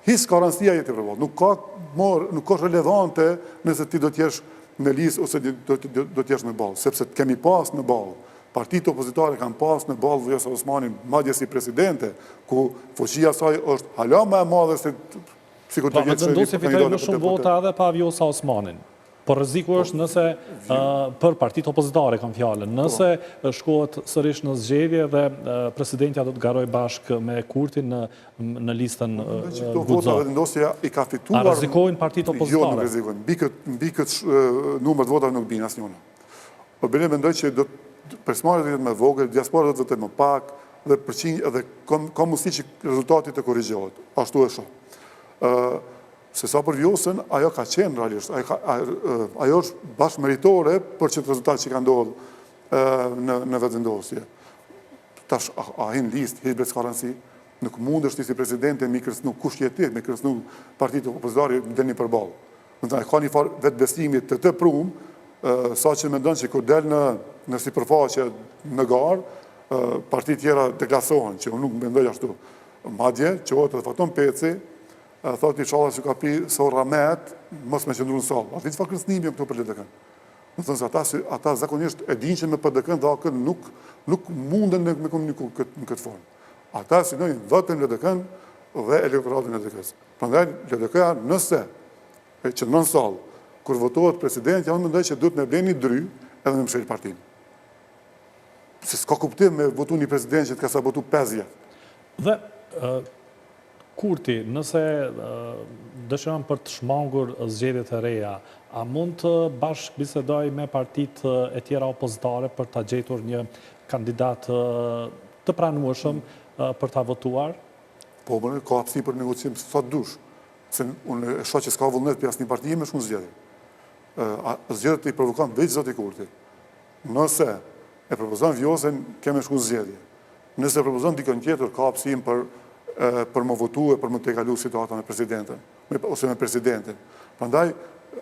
His garancia jeti përballë. Nuk ka relevante nëse ti do t'jesh në listë ose do t'jesh në ballë, sepse të kemi pas në ballë. Partitë opozitare kanë pas në ballë Vjosa Osmanin, madje si presidente, ku fuqia saj është hala më e madhe se sikur të jetë vendosje fitoi më shumë vota edhe pa Vjosa Osmanin. Por rreziku është nëse për partitë opozitare kam fjalën, nëse shkohet sërish në zgjedhje dhe presidentja do të garojë bashkë me Kurtin në listën Këto vota dhe vendosja i ka fituar. A rrezikojnë partitë opozitare? Jo, nuk rrezikojnë. Mbi këtë numër të votave nuk bin asnjëna. Po bile mendoj që do persmarrja do jetë më vogël, diaspora do të votojë më pak dhe përqindje edhe ka mundësi që rezultati të korrigjohet. Ashtu e shoh. Se sa për Vjosën, ajo ka qenë realisht, ajo është bashkë meritore për që të rezultat që ka ndodhë në vetëvendosje. Tash, a hinë listë, hinë s'ka rëndësi, nuk mund është si presidente mi kërcënu kush jetit, mi kërcënu partitë opozitare dhe një përballë. Ka një farë vetë besimit të prumë, sa që me ndonë që kur del në sipërfaqe në garë, partitë tjera deklasohen, që unë nuk mendoj ashtu. Madje, që o të Faton Peci, thot i shala që ka pi so ramet, mos me qëndru në salë. A vitë fa kërcnimi jo këtu për LDK-n. Në thënë se ata zakonisht e din që me PDK-n dhe akën nuk munden me komuniku në këtë formë. Ata sinojnë vetëm LDK-n dhe elektoratin LDK-s. Prandaj LDK-a nëse e qëndron në salë, kur votohet president, janë mendoj që duhet me bleni dry edhe me mshel partin. Se s'ka kuptim me votu një president që të ka sa votu 5 vjet. Dhe Kurti, nëse dëshiron për të shmangur zgjedhjet e reja, a mund të bashkë bisedoj me partitë e tjera opozitare për ta gjetur një kandidat të pranueshëm për ta votuar? Po, ka hapësi për negociim sa të dush. Se unë e shoh që s'ka vullnet për asnjë parti me shumë zgjedhje. Zgjedhjet i provokon veç zoti Kurti. Nëse e propozon Vjosën, kemë shku zgjedhje. Nëse propozon dikon tjetër, ka hapësim për më votu e për më të kalu situata me presidenten, ose me presidentin. Prandaj,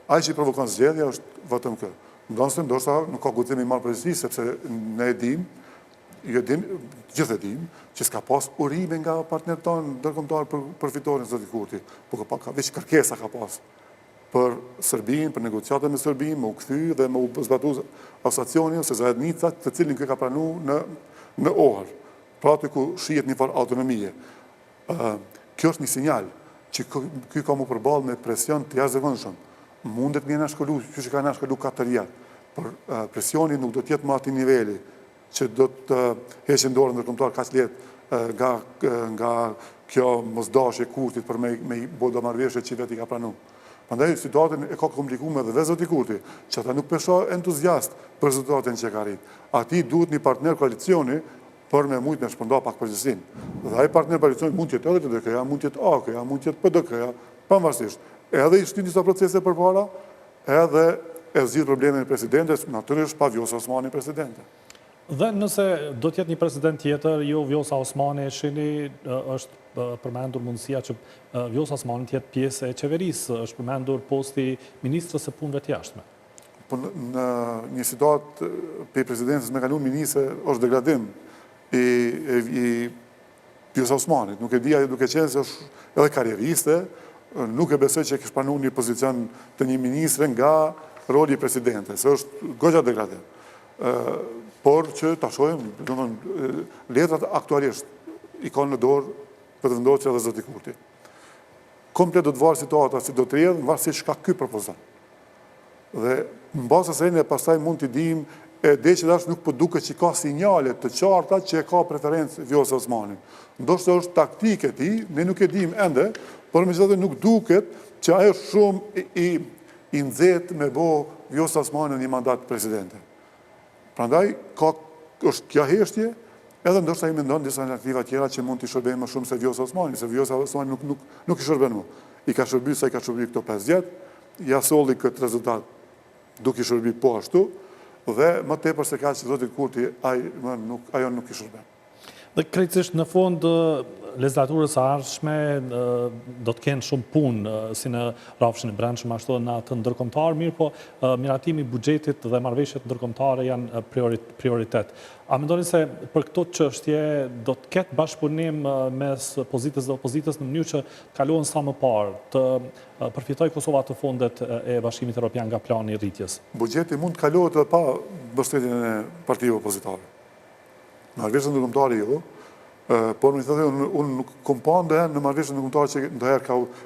ai që i provokon zgjedhja është vetëm kë. Ndoshta nuk ka guxim i marrë përgjegjësi, sepse ne e dim, gjithë e dim, që s'ka pas urime nga partnerët tonë ndërkombëtar për fitoren zoti Kurti, por ka veç kërkesa ka pas për Serbinë, për negociatat me Serbinë, më u kthy dhe më u zbatu asociacioni ose zajednicat të cilin kë ka pranu në Ohër. Pra aty ku shihet një farë autonomie. Kjo është një sinjal që ky ka mu përballë me presion të jashtëzakonshëm. mundet një nga shkollu, që që ka nga shkollu 4 jetë, për presioni nuk do tjetë më ati niveli, që do të heqen dorë ndërkombëtar kaq letë nga kjo mosdashje Kurtit për me i bodo marrëveshje që vetë i ka pranu. Prandaj situatën e ka komplikuar dhe zoti Kurti, që ata nuk pesho entuziast për rezultatin që ka arrit. Ati duhet një partner koalicioni për me mujt me shpërnda pak përgjithësinë. Dhe ai partner koalicioni mund të jetë edhe TDK-ja, mund të jetë AK-ja, mund të jetë PDK-ja, pavarësisht. Edhe i shtin disa procese përpara, edhe e zgjidh problemin e presidentes, natyrisht pa Vjosa Osmani presidente. Dhe nëse do t'jetë një president tjetër, jo Vjosa Osmani, shini është përmendur mundësia që Vjosa Osmani t'jetë pjesë e qeverisë, është përmendur posti ministrës së punëve të jashtme. Në një situatë për presidentës me kaluar ministre është degradim i Vjosa Osmanit. Nuk e di ajo duke qenë se është edhe karrieriste, nuk e besoj që kishte pranuar një pozicion të një ministre nga roli i presidentes. Është goxha degradim. Por që ta shohim, letrat aktualisht i kanë në dorë për të vendosur edhe zoti Kurti. Komplet do të varë situata si do të rrjedhë, në varësisht çka ky propozon. Dhe në bazë asaj pastaj mund të dim dhe që dash nuk po duket që ka sinjale të qarta që ka preferencë Vjosa Osmani. Ndoshta është taktike e tij, ne nuk e dim ende, por megjithatë nuk duket që ajo shumë i nxehtë me bë Vjosa Osmani në një mandat presidente. Prandaj është kjo heshtje, edhe ndoshta i mendon disa alternativa tjera që mund të shërbejnë më shumë se Vjosa Osmani, se Vjosa Osmani nuk i shërben më. I ka shërbyer sa i ka shërbyer këto 5 vjet, ja solli këtë rezultat duke i shërbyer po ashtu, dhe më tepër se ka që zoti Kurti ajo nuk i shërben. Dhe krejtësisht në fund legislaturës së ardhshme do të kenë shumë punë si në rrafshin e brendshëm ashtu edhe në atë ndërkombëtar, mirë po miratimi i buxhetit dhe marrëveshjet ndërkombëtare janë prioritet. A mendoni se për këto çështje do të ketë bashkëpunim mes pozitës dhe opozitës në mënyrë që kalohen sa më parë të përfitojë Kosova të fundet e Bashkimit Evropian nga plani i rritjes? Buxheti mund të kalohet edhe pa mbështetjen e partive opozitare. Marrëveshjet ndërkombëtare jo, por më thotë unë nuk kom pa ndonjëherë në marrëveshjet ndërkombëtare që ndonjëherë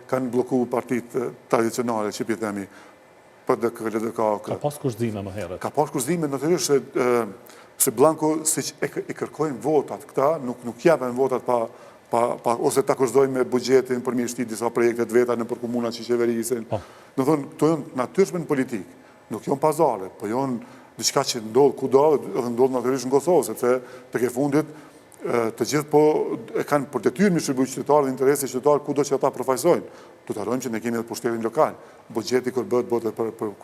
kanë bllokuar partitë tradicionale, që i themi PDK, LDK. Ka pas kushëzime më herët. Ka pas kushëzime natyrisht se blanko siç e kërkojnë votat këta, nuk japen votat pa ose ta kurzdojnë me buxhetin për mi shtit disa projekte të veta nëpër komunat që qeverisin. Do thonë, këto janë natyrshme në politikë, nuk janë pazare, po janë diçka që ndodh kudo dhe ndodh natyrisht në Kosovë, sepse tek e fundit të gjithë po e kanë për detyrë mi shërbëj qytetarë dhe interesi qytetarë kudo që ata përfaqësojnë. Do të harrojmë që ne kemi edhe pushtetin lokal. Buxheti kur bëhet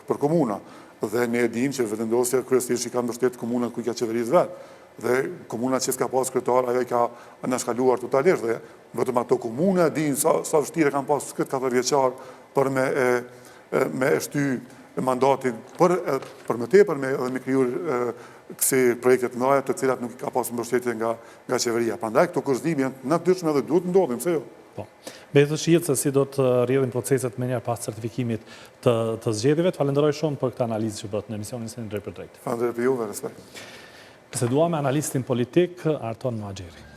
për komuna dhe ne e dimë që vendosja kryesisht i ka mbështet komunat ku i ka qeverisë vet. Dhe komunat që s'ka pas kryetar, ajo i ka anashkaluar totalisht dhe vetëm ato komuna e dinë sa vështirë kanë pas këtë 4 vjeçar për me e shty mandatin për më tepër me krijuar kësi projekte të mëdha të cilat nuk ka pasur mbështetje nga qeveria. Prandaj këto kushëzime janë natyrshme dhe duhet ndodhin, pse jo? Po. Me të shihet se si do të rrjedhin proceset më njëherë pas certifikimit të zgjedhjeve. Falenderoj shumë për këtë analizë që bët në emisionin Seni Drejt për Drejt. Falenderoj për juve, respekt. Bisedua me analistin politik Arton Maxheri.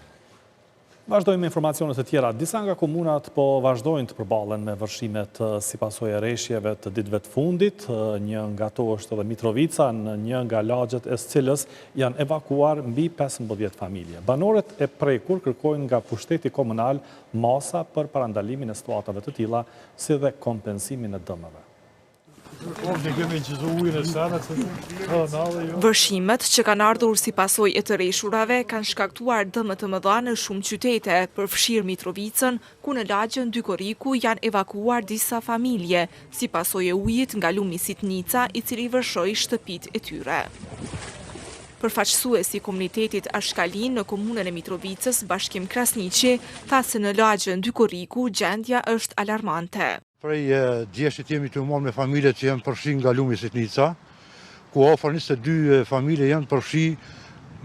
Vazhdojmë me informacionet e tjera. Disa nga komunat po vazhdojnë të përballen me vërshimet si pasojë e rreshjeve të ditëve të fundit. Një nga to është edhe Mitrovica, në një nga lagjet e së cilës janë evakuar mbi 15 familje. Banorët e prekur kërkojnë nga pushteti komunal masa për parandalimin e situatave të tilla, si dhe kompensimin e dëmeve. Vërshimet që kanë ardhur si pasojë e të rreshurave kanë shkaktuar dëme të mëdha në shumë qytete, përfshirë Mitrovicën, ku në lagjen Dykoriku janë evakuar disa familje, si pasojë e ujit nga lumi Sitnica, i cili vërshoi shtëpitë e tyre. Përfaqësuesi i komunitetit Ashkalin në komunën e Mitrovicës, Bashkim Krasniqi, tha se në lagjen Dykoriku gjendja është alarmante. Prej djeshtit jemi të marrë me familje që janë përfshi nga lumi Sitnica, ku afër 22 familje janë përfshi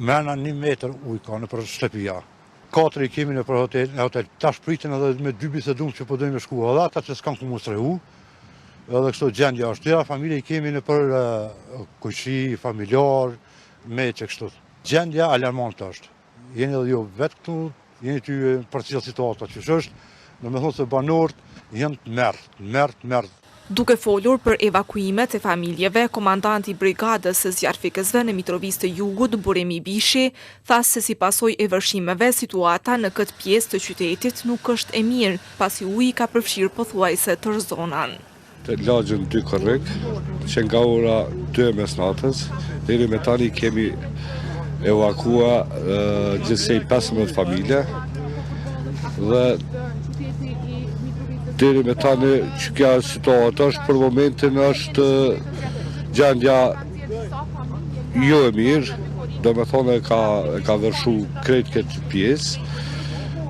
mena 1 metër ujë ka në për shtëpia. 4 i kemi në për hotel. Tash pritin edhe me 2 bisedum që po dojmë shku, edhe ata që s'kan ku mu strehu, edhe kështu gjendja është. Tjera familje i kemi në për kuqi, familjar, me që kështu. Gjendja alarmante është. Jeni edhe jo vetë këtu, jeni ty për cilë situata që është, në me thonë se banorët janë të merë. Duke folur për evakuimet e familjeve, komandanti i brigadës së zjarfikësve në Mitrovicë të Jugut, Buremi Bishi, tha se si pasojë e vërshimeve, situata në këtë pjesë të qytetit nuk është e mirë, pasi uji ka përfshirë pothuajse tërë zonën. Të lagjën 2 korrek, që nga ora 2 mesnatës, deri me tani kemi evakua gjithsej 15 familje dhe deri me tani që kja situata është për momentin është gjendja jo e mirë, do me thonë e ka vërshu krejt këtë pjesë.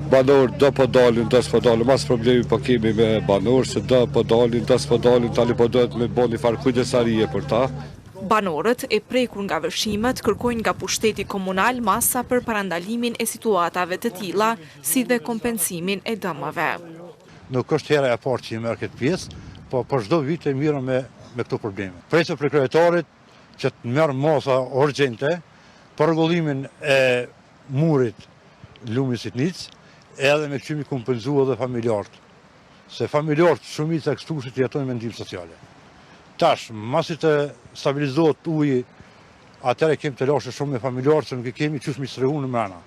Banorë do po dalin, do s'po dalin, mas problemi po kemi me banorë, se do po dalin, do s'po dalin, tani po dohet me bo një farë kujdesarie për ta. Banorët e prekur nga vërshimet kërkojnë nga pushteti komunal masa për parandalimin e situatave të tilla, si dhe kompensimin e dëmëve. Nuk është hera e parë që i merr këtë pjesë, po për çdo vit e mirë me këto probleme. Presim për kryetarit që të merr masa urgjente për rregullimin e murit Lumi Sitnic, edhe me çimi kompenzuar dhe familjarët. Se familjarët shumica e këtusit jetojnë me ndihmë sociale. Tash, masi të stabilizohet uji, atëherë kemi të lashë shumë me familjarët, se nuk i kemi qysh mi srehu në mrena.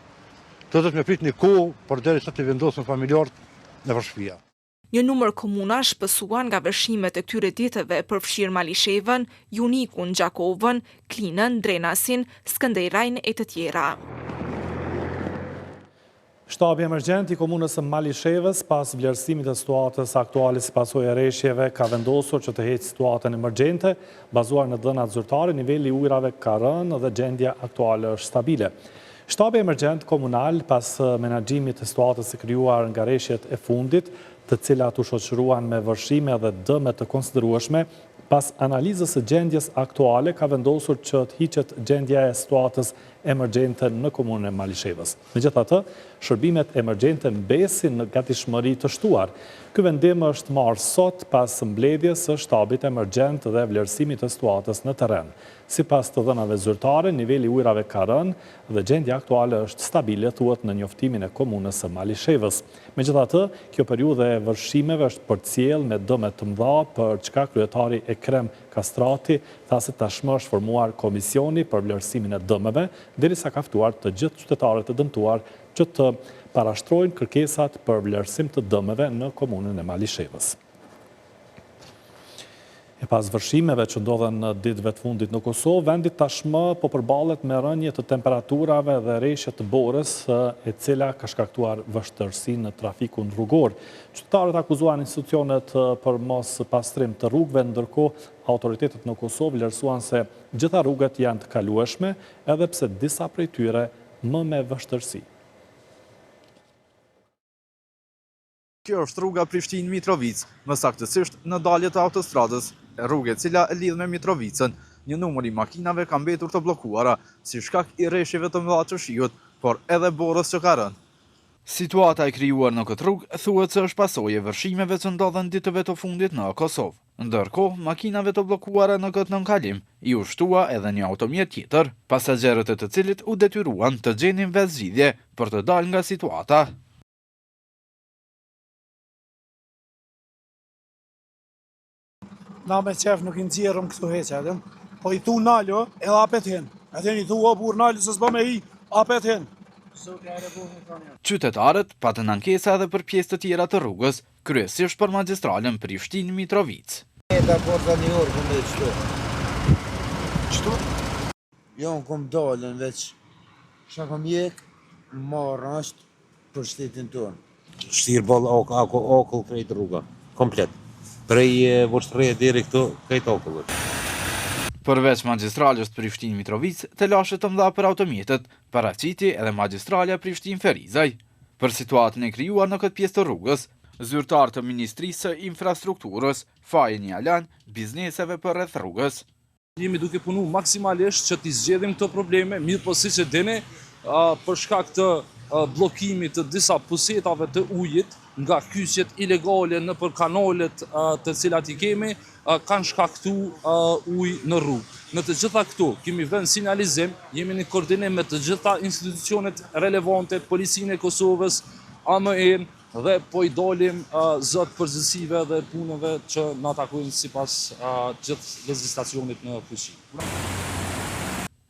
Të me prit një kohë, për deri sa të vendosën familjarët në përshpia. Një numër komuna shpësuan nga vërshimet e këtyre ditëve përfshirë Malishevën, Junikun, Gjakovën, Klinën, Drenasin, Skënderajnë e të tjera. Shtabi emergjent i komunës së Malishevës pas vlerësimit të situatës aktuale si pasojë e rreshjeve ka vendosur që të heqë situatën emergjente, bazuar në dhënat zyrtare, niveli i ujrave ka rënë dhe gjendja aktuale është stabile. Shtabi emergjent komunal pas menaxhimit të situatës së krijuar nga rreshjet e fundit, të cilat u shoqëruan me vërshime dhe dëme të konsiderueshme, pas analizës së gjendjes aktuale ka vendosur që të hiqet gjendja e situatës emergjente në komunën e Malishevës. Megjithatë, shërbimet emergjente mbesin në gatishmëri të shtuar. Ky vendim është marrë sot pas mbledhjes së shtabit emergjent dhe vlerësimit të situatës në terren. Sipas të dhënave zyrtare, niveli i ujrave ka rënë dhe gjendja aktuale është stabile, thuhet në njoftimin e komunës së Malishevës. Megjithatë, kjo periudhë e vërshimeve është përcjell me dëme të mëdha, për çka kryetari Ekrem Kastrati tha se tashmë është formuar komisioni për vlerësimin e dëmeve, derisa ka ftuar të gjithë qytetarët e dëmtuar që të parashtrojnë kërkesat për vlerësim të dëmeve në komunën e Malishevës. E pas vërshimeve që ndodhen në ditëve të fundit në Kosovë, vendi tashmë po përballet me rënje të temperaturave dhe rreshje të borës, e cila ka shkaktuar vështirësi në trafikun rrugor. Qytetarët akuzuan institucionet për mos pastrim të rrugëve, ndërkohë autoritetet në Kosovë vlerësuan se gjitha rrugët janë të kalueshme, edhe pse disa prej tyre më me vështirësi. Kjo është rruga Prishtinë-Mitrovic, më saktësisht në dalje të autostradës, rrugë e cila e lidh me Mitrovicën. Një numër i makinave ka mbetur të bllokuara, si shkak i rreshjeve të mëdha të shiut, por edhe borës që ka rënë. Situata e krijuar në këtë rrugë thuhet se është pasojë e vërshimeve që ndodhen ditëve të fundit në Kosovë. Ndërkohë, makinave të bllokuara në këtë nënkalim i u shtua edhe një automjet tjetër, pasagerët e të cilit u detyruan të gjenin vezëzgjidhje për të dalë nga situata. Na me qef nuk i nëzirëm këtu heqe, po i thu nalo edhe apet hin. Edhe i thu o bur nalo se s'ba me hi, apet hin. Qytetarët patën ankesa edhe për pjesë të tjera të rrugës, kryesisht për magjistralen Prishtinë-Mitrovic. Eta porta një orë këmë dhe qëtu. Qëtu? Jo në këmë dalën veç. Shka këmë jek, marrë është për shtetin tonë. Shtirë bolë okull krejt rruga, komplet. Prej Voçtreje deri këtu krejt okullët. Përveç magjistralës Prishtinë-Mitrovic, të lashe të mëdha për automjetet, paraqiti edhe magjistralja Prishtinë-Ferizaj. Për situatën e krijuar në këtë pjesë të rrugës, zyrtar të Ministrisë së Infrastrukturës, faje një alan bizneseve për rreth rrugës. Jemi duke punu maksimalisht që t'i zgjedhim këto probleme, mirë po si që dini, për shkak të blokimit të disa pusetave të ujit, nga kyçjet ilegale në për kanalet të cilat i kemi, kanë shkaktu ujë në rrugë. Në të gjitha këto, kemi vënë sinjalizim, jemi në koordinim me të gjitha institucionet relevante, Policinë e Kosovës, AME-n, dhe po i dolim zot përgjithësive dhe punëve që na takojnë sipas gjithë legjislacionit në fuqi.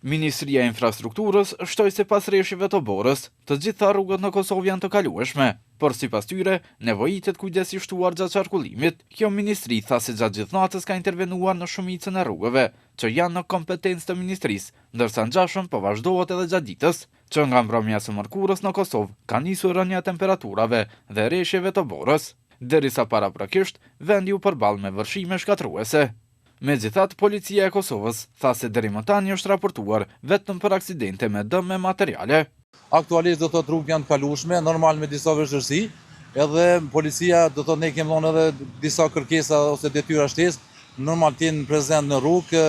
Ministria e Infrastrukturës shtoi se pas rreshjeve të borës, të gjitha rrugët në Kosovë janë të kalueshme, por sipas tyre, nevojitet kujdes i shtuar gjatë qarkullimit. Kjo ministri tha se gjatë gjithë natës ka intervenuar në shumicën e rrugëve, që janë në kompetencë të ministrisë, ndërsa ngjashëm po vazhdohet edhe gjatë ditës, që nga mbrëmja së mërkurës në Kosovë ka nisur rënja temperaturave dhe rreshjeve të borës, derisa paraprakisht vendi u përball me vërshime shkatruese. Megjithatë, policia e Kosovës tha se deri më tani është raportuar vetëm për aksidente me dëm me materiale. Aktualisht do të thotë rrugë janë të kalueshme, normal me disa vështirësi, edhe policia do të thotë ne kemi dhënë edhe disa kërkesa ose detyra shtesë, normal të jenë prezent në rrugë,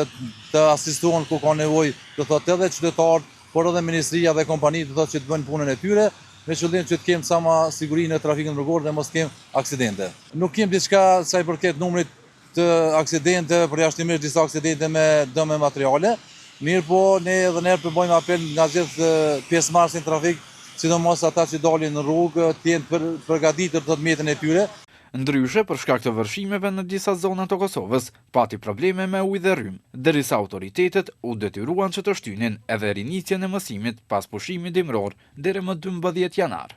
të asistohen ku ka nevojë, do të thotë edhe qytetarët, por edhe ministria dhe kompanitë do të thotë që të bëjnë punën e tyre, me qëllim që të kemë sa më sigurinë e trafikut rrugor dhe mos kemë aksidente. Nuk kemë diçka sa i përket numrit të aksidente, përjashtimisht disa aksidente me dëm me materiale. Mirë po, ne edhe ne bëjmë apel nga gjithë pjesëmarrësit në trafik, sidomos ata që dalin në rrugë, të jenë përgatitur të mjetën e tyre. Ndryshe, për shkak të vërshimeve në disa zona të Kosovës, pati probleme me ujë dhe rrymë, derisa autoritetet u detyruan që të shtynin edhe rinicjen e mësimit pas pushimit dimror deri më 12 janar.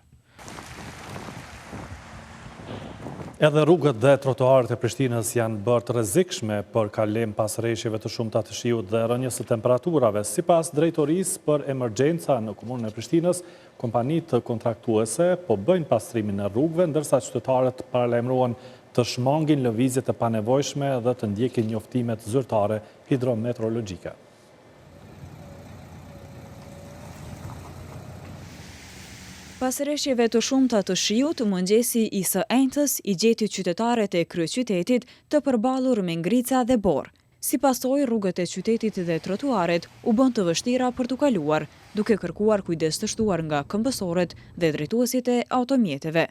Edhe rrugët dhe trotuarët e Prishtinës janë bërë të rrezikshme për kalim pas rreshjeve të shumta të shiut dhe rënjes së temperaturave. Sipas drejtorisë për emergjenca në komunën e Prishtinës, kompanitë kontraktuese po bëjnë pastrimin e rrugëve, ndërsa qytetarët paralajmërohen të shmangin lëvizjet e panevojshme dhe të ndjekin njoftimet zyrtare hidrometeorologjike. Pas rreshjeve të shumta të shiut, mëngjesi i së enjtës i gjeti qytetarët e kryeqytetit të përballur me ngrica dhe borë. Si pasojë, rrugët e qytetit dhe trotuaret u bën të vështira për t'u kaluar, duke kërkuar kujdes të shtuar nga këmbësorët dhe drejtuesit e automjeteve.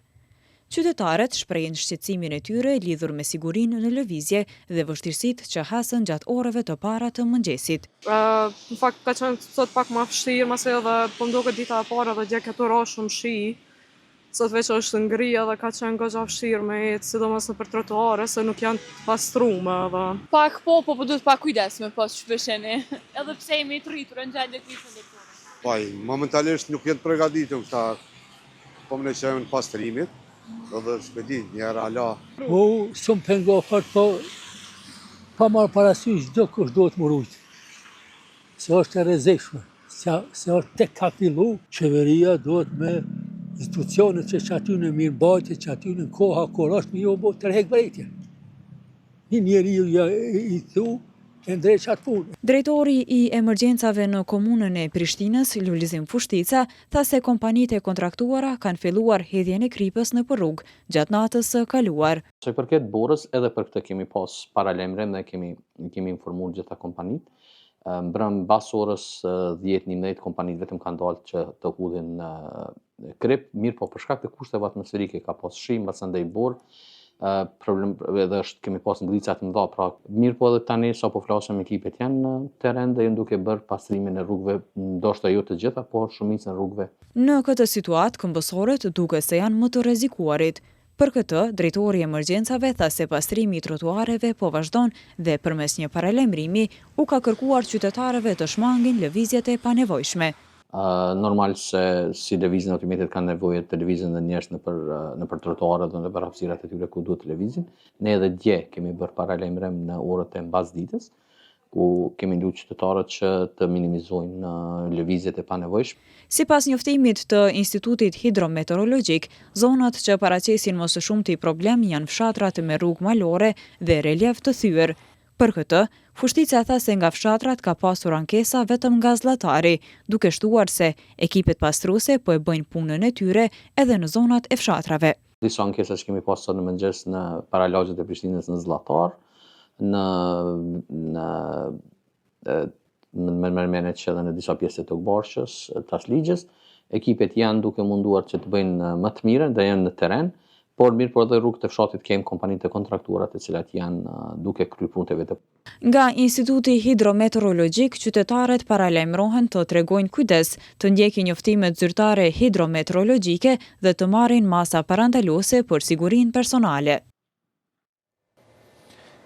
Qytetarët shprehin shqetësimin e tyre lidhur me sigurinë në lëvizje dhe vështirësitë që hasën gjatë orëve të para të mëngjesit. Në fakt ka qenë sot pak më vështirë, mase edhe po m'duket dita e parë dhe dje ka turrë shumë shi. Sot veç është ngrija dhe ka qenë goxha vështirë me ecë, sidomos nëpër trotuare se nuk janë të pastrume edhe. Pak po duhet pak kujdes me pas shpesheni. Edhe pse jemi të rritur në gjendje krisën e tyre. Momentalisht nuk jenë përgatitur këta po më në pastrimit. Edhe shpedi, njëra ala. Shumë pengofert, po pa marrë parasysh çdo kush do të më rujtë. Se është e rrezikshme, se është tek ka fillu, qeveria duhet me institucionet që aty në mirëmbajtje, që aty në koha kur është me jo bo tërheq vrejtje. Një njeriu i thu, e ndrejt qatë punë. Drejtori i emergjencave në komunën e Prishtinës, Lulizim Fushtica, tha se kompanitë e kontraktuara kanë filluar hedhjen e kripës në rrugë gjatë natës së kaluar. Sa i përket borës, edhe për këtë kemi pas paralajmërim dhe kemi informuar gjitha kompanitë. Mbrëm bas orës 10-11 kompanitë vetëm kanë dalë që të hudhin krip, mirë po për shkak të kushteve atmosferike ka pas shi, mbas ndaj borë. Problem edhe kemi pas ngrica të mëdha, pra mirë po edhe tani sa po flasim ekipet janë në terren dhe janë duke bërë pastrimin e rrugëve, ndoshta jo të gjitha, por shumicën e rrugëve. Në këtë situatë, këmbësorët duket se janë më të rrezikuarit. Për këtë, drejtori i emergjencave tha se pastrimi i trotuareve po vazhdon dhe përmes një paralajmërimi u ka kërkuar qytetarëve të shmangin lëvizjet e panevojshme. Normal se si lëvizjen e automjetit kanë nevojë të lëvizin dhe njerëz nëpër trotuare dhe nëpër hapësirat e tyre ku duhet të lëvizin. Ne edhe dje kemi bërë paralajmërim në orët e mbasdites, ku kemi lutur qytetarët që të minimizojnë lëvizjet e panevojshme. Sipas njoftimit të Institutit Hidrometeorologjik, zonat që paraqesin më së shumti problem janë fshatrat me rrugë malore dhe relief të thyer. Për këtë, Fushtica tha se nga fshatrat ka pasur ankesa vetëm nga Zllatari, duke shtuar se ekipet pastruese po e bëjnë punën e tyre edhe në zonat e fshatrave. Disa ankesa që kemi pasur në mëngjes në paralagjet e Prishtinës në Zllatar, në Mermenet që edhe në disa pjesë të Tokbarshës, Tasligjës, ekipet janë duke munduar që të bëjnë më të mirën dhe janë në terren, por mirë por edhe rrugë të fshatit kemë kompanitë të kontraktuara të cilat janë duke kryer punët e vetë. Nga Instituti Hidrometeorologjik, qytetarët paralajmërohen të tregojnë kujdes, të ndjekin njoftimet zyrtare hidrometeorologjike dhe të marrin masa parandaluese për sigurinë personale.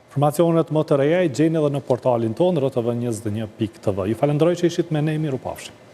Informacionet më të reja i gjeni edhe në portalin tonë rtv21.tv. Ju falenderoj që ishit me ne, miru pafshim.